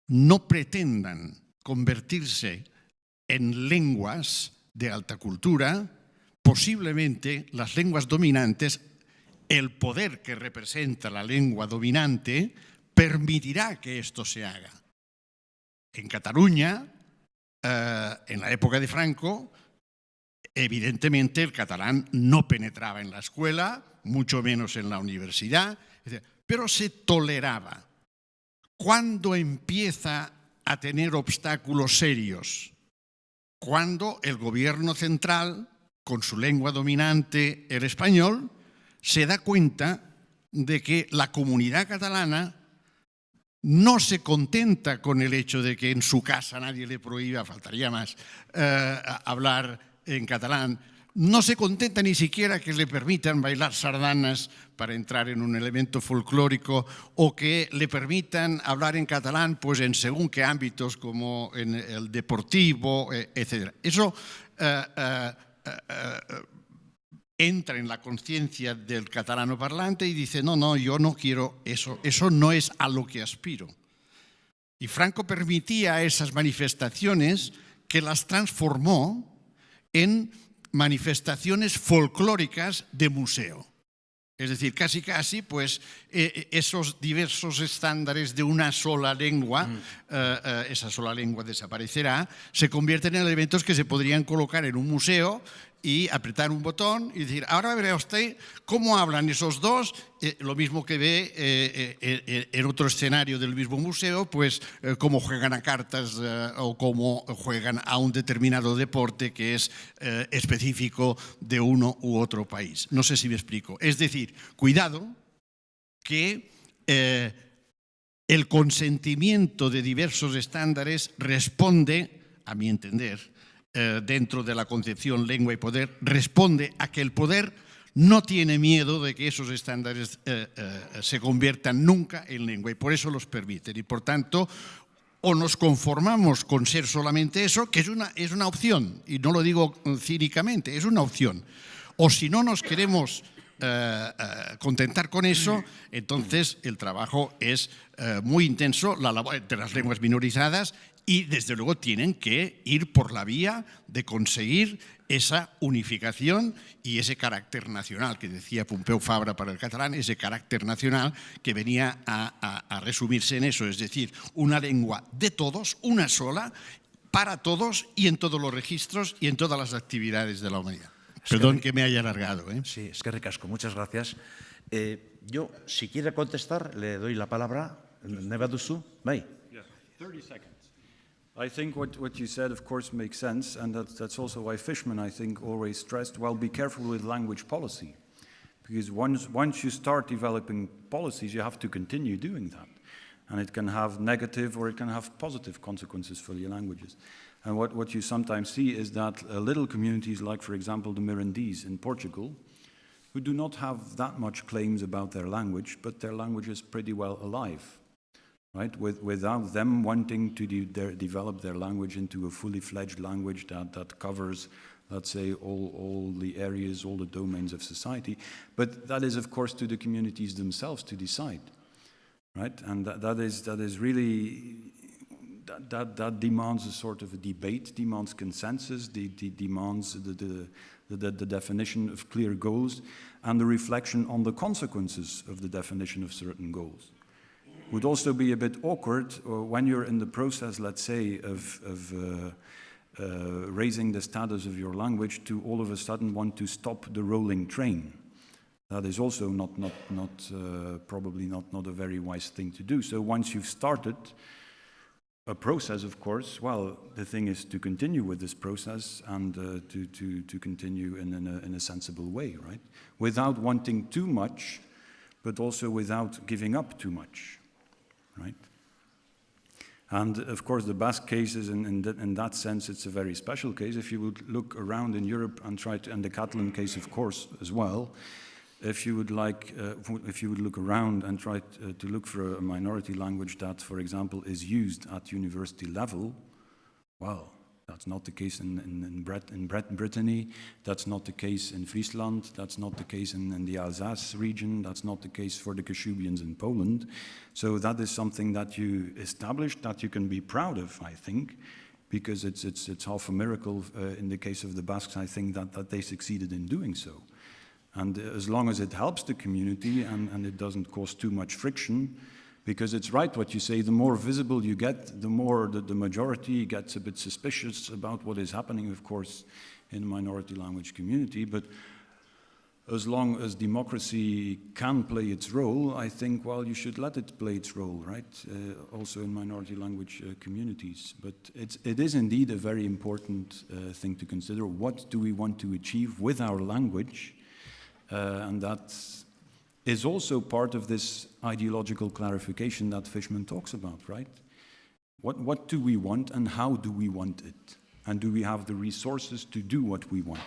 no pretendan convertirse en lenguas de alta cultura, posiblemente las lenguas dominantes, el poder que representa la lengua dominante, permitirá que esto se haga. En Cataluña, en la época de Franco, evidentemente el catalán no penetraba en la escuela, mucho menos en la universidad, pero se toleraba. ¿Cuándo empieza a tener obstáculos serios? Cuando el gobierno central, con su lengua dominante, el español, se da cuenta de que la comunidad catalana no se contenta con el hecho de que en su casa nadie le prohíba, faltaría más, hablar en catalán. No se contenta ni siquiera que le permitan bailar sardanas para entrar en un elemento folclórico o que le permitan hablar en catalán pues en según qué ámbitos como en el deportivo, etc. Eso entra en la conciencia del catalano parlante y dice no, yo no quiero eso, eso no es a lo que aspiro. Y Franco permitía esas manifestaciones que las transformó en manifestaciones folclóricas de museo. Es decir, casi, pues esos diversos estándares de una sola lengua, esa sola lengua desaparecerá, se convierten en elementos que se podrían colocar en un museo y apretar un botón y decir, ahora verá usted cómo hablan esos dos, lo mismo que ve en otro escenario del mismo museo, pues cómo juegan a cartas o cómo juegan a un determinado deporte que es específico de uno u otro país. No sé si me explico. Es decir, cuidado que el consentimiento de diversos estándares responde, a mi entender, dentro de la concepción lengua y poder, responde a que el poder no tiene miedo de que esos estándares se conviertan nunca en lengua y por eso los permiten. Y por tanto, o nos conformamos con ser solamente eso, que es una opción, y no lo digo cínicamente, es una opción. O si no nos queremos contentar con eso, entonces el trabajo es muy intenso, la labor de las lenguas minorizadas, y desde luego tienen que ir por la vía de conseguir esa unificación y ese carácter nacional que decía Pompeu Fabra para el catalán, ese carácter nacional que venía a resumirse en eso, es decir, una lengua de todos, una sola, para todos y en todos los registros y en todas las actividades de la humanidad. Perdón que me haya alargado. Sí, es que ricasco, muchas gracias. Yo, si quiere contestar, le doy la palabra. Neba duzu? Bai. 30 seconds. I think what you said, of course, makes sense, and that's also why Fishman, I think, always stressed, well, be careful with language policy. Because once you start developing policies, you have to continue doing that. And it can have negative or it can have positive consequences for your languages. And what you sometimes see is that little communities like, for example, the Mirandese in Portugal, who do not have that much claims about their language, but their language is pretty well alive. Right? Without them wanting to develop their language into a fully fledged language that covers, let's say, all the areas, all the domains of society. But that is, of course, to the communities themselves to decide. Right? And that is really, that demands a sort of a debate, demands consensus, demands the definition of clear goals and the reflection on the consequences of the definition of certain goals. Would also be a bit awkward when you're in the process, let's say, of raising the status of your language to all of a sudden want to stop the rolling train. That is also probably not a very wise thing to do. So once you've started a process, of course, well, the thing is to continue with this process and to continue in a sensible way, right? Without wanting too much, but also without giving up too much. Right? And of course, the Basque case is, in that sense, it's a very special case. If you would look around in Europe and and the Catalan case, of course, as well, if you would look around and try to look for a minority language that, for example, is used at university level, well, that's not the case in Brittany, that's not the case in Friesland, that's not the case in the Alsace region, that's not the case for the Kashubians in Poland. So that is something that you established that you can be proud of, I think, because it's half a miracle in the case of the Basques, I think, that they succeeded in doing so. And as long as it helps the community and it doesn't cause too much friction, because it's right what you say, the more visible you get, the more the majority gets a bit suspicious about what is happening, of course, in the minority language community. But as long as democracy can play its role, I think, well, you should let it play its role, right? Also in minority language communities. But it is indeed a very important thing to consider. What do we want to achieve with our language? And that is also part of this ideological clarification that Fishman talks about, right? What do we want and how do we want it? And do we have the resources to do what we want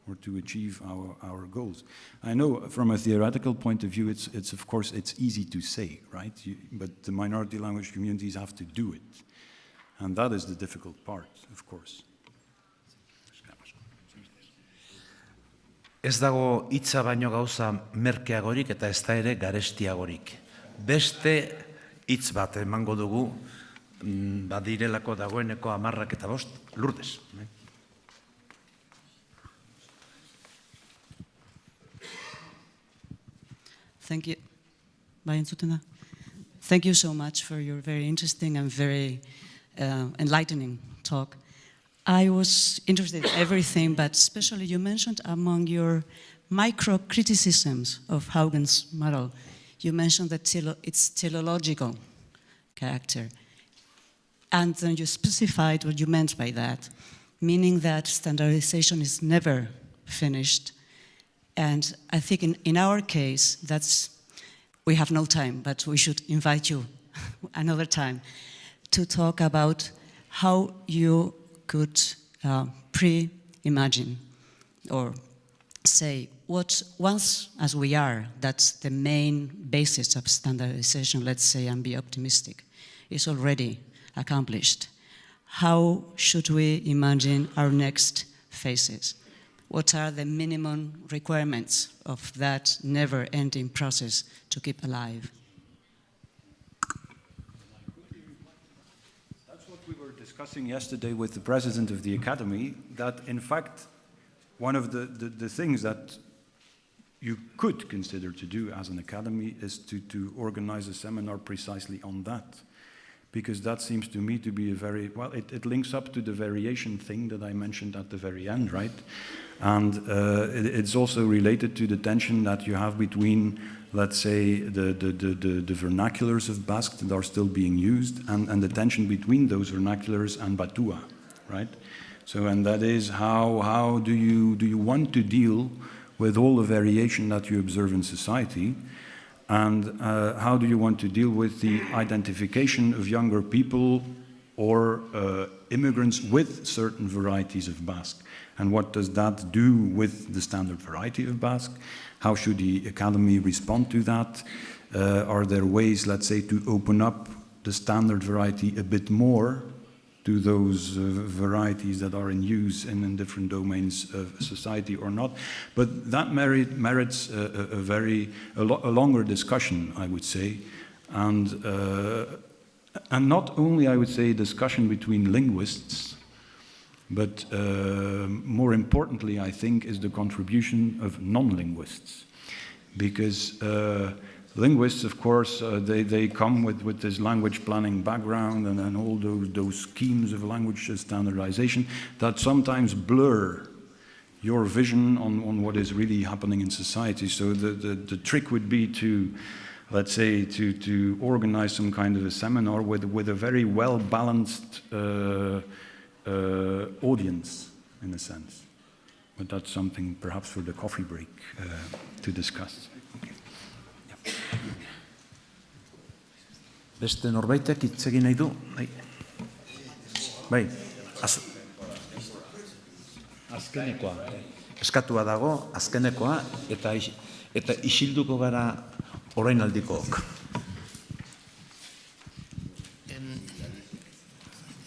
or to achieve our goals? I know from a theoretical point of view, it's of course, it's easy to say, right? But the minority language communities have to do it. And that is the difficult part, of course. Ez dago hitza baino gauza merkeagorik eta ez da ere garestiagorik. Beste hitz bat emango dugu, badirelako dagoeneko 15, Lourdes. Thank you. Thank you so much for your very interesting and very enlightening talk. I was interested in everything, but especially you mentioned among your micro-criticisms of Haugen's model, you mentioned that it's teleological character. And then you specified what you meant by that, meaning that standardization is never finished. And I think in our case, we have no time, but we should invite you another time to talk about how you could pre-imagine or say what once as we are, that's the main basis of standardization, let's say, and be optimistic, is already accomplished. How should we imagine our next phases? What are the minimum requirements of that never-ending process to keep alive? That's what we were discussing yesterday with the president of the academy, that in fact, one of the things that you could consider to do as an academy is to organize a seminar precisely on that. Because that seems to me to be a very, well, it links up to the variation thing that I mentioned at the very end, right? And it's also related to the tension that you have between, let's say, the vernaculars of Basque that are still being used and the tension between those vernaculars and Batua, right? So, and that is how do you want to deal with all the variation that you observe in society? And how do you want to deal with the identification of younger people or immigrants with certain varieties of Basque? And what does that do with the standard variety of Basque? How should the academy respond to that? Are there ways, let's say, to open up the standard variety a bit more to those varieties that are in use in different domains of society or not? But that merits a longer discussion, I would say, and not only, I would say, discussion between linguists, but more importantly, I think, is the contribution of non-linguists, because linguists, of course, they come with this language planning background and all those schemes of language standardization that sometimes blur your vision on what is really happening in society. So the trick would be to, let's say, to organize some kind of a seminar with a very well-balanced audience, in a sense. But that's something perhaps for the coffee break to discuss. Beste norbaitek hitz egin nahi du? Bai, azkenekoa. Eskatua dago, azkenekoa, eta isilduko gara orainaldikook.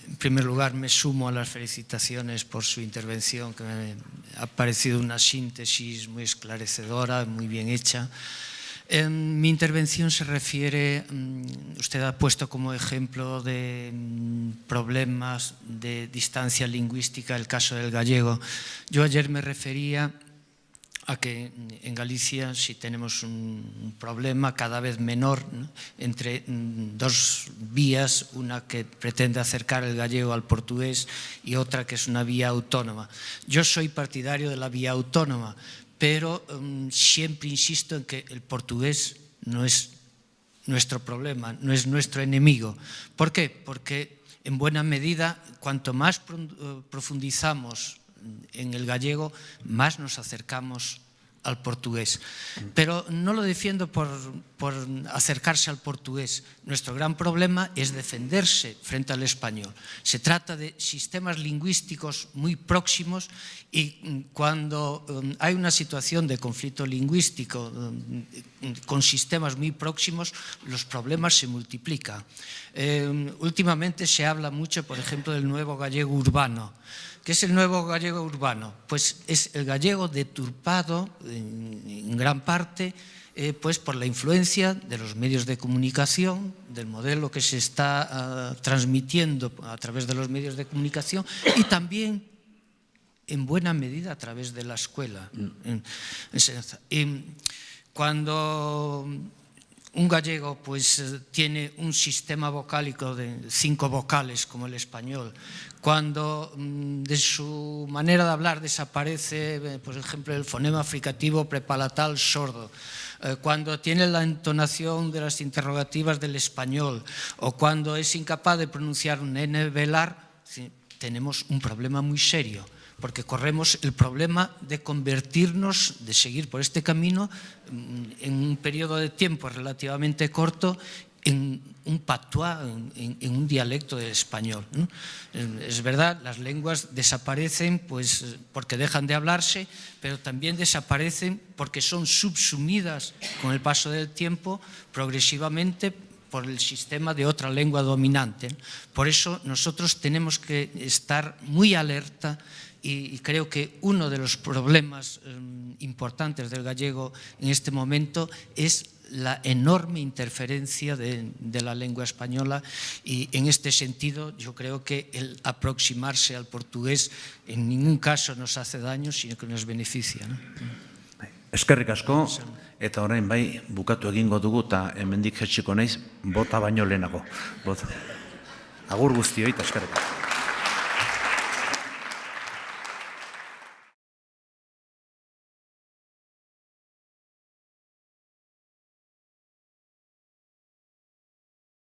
En primer lugar, me sumo a las felicitaciones por su intervención, que me ha parecido una síntesis muy esclarecedora, muy bien hecha. Mi intervención se refiere, usted ha puesto como ejemplo de problemas de distancia lingüística el caso del gallego. Yo ayer me refería a que en Galicia sí tenemos un problema cada vez menor, ¿no?, entre dos vías, una que pretende acercar el gallego al portugués y otra que es una vía autónoma. Yo soy partidario de la vía autónoma, pero siempre insisto en que el portugués no es nuestro problema, no es nuestro enemigo. ¿Por qué? Porque en buena medida, cuanto más profundizamos en el gallego, más nos acercamos al portugués. Pero no lo defiendo por acercarse al portugués. Nuestro gran problema es defenderse frente al español. Se trata de sistemas lingüísticos muy próximos y cuando hay una situación de conflicto lingüístico con sistemas muy próximos, los problemas se multiplican. Últimamente se habla mucho, por ejemplo, del nuevo gallego urbano. ¿Qué es el nuevo gallego urbano? Pues es el gallego deturpado en gran parte pues por la influencia de los medios de comunicación, del modelo que se está transmitiendo a través de los medios de comunicación y también en buena medida a través de la escuela. Cuando un gallego pues tiene un sistema vocálico de 5 vocales como el español, cuando de su manera de hablar desaparece, por ejemplo, el fonema fricativo prepalatal sordo, cuando tiene la entonación de las interrogativas del español o cuando es incapaz de pronunciar un N velar, tenemos un problema muy serio, porque corremos el problema de convertirnos, de seguir por este camino en un periodo de tiempo relativamente corto en un patois, en un dialecto del español, ¿no? Es verdad, las lenguas desaparecen pues, porque dejan de hablarse, pero también desaparecen porque son subsumidas con el paso del tiempo progresivamente por el sistema de otra lengua dominante. Por eso nosotros tenemos que estar muy alerta y creo que uno de los problemas importantes del gallego en este momento es la enorme interferencia de la lengua española y en este sentido yo creo que el aproximarse al portugués en ningún caso nos hace daño, sino que nos beneficia, ¿no? Eskerrik asko, eta orain bai bukatu egingo dugu eta hemendik jetxiko naiz bota baino lehenago. Agur guztioi eta eskerrik asko.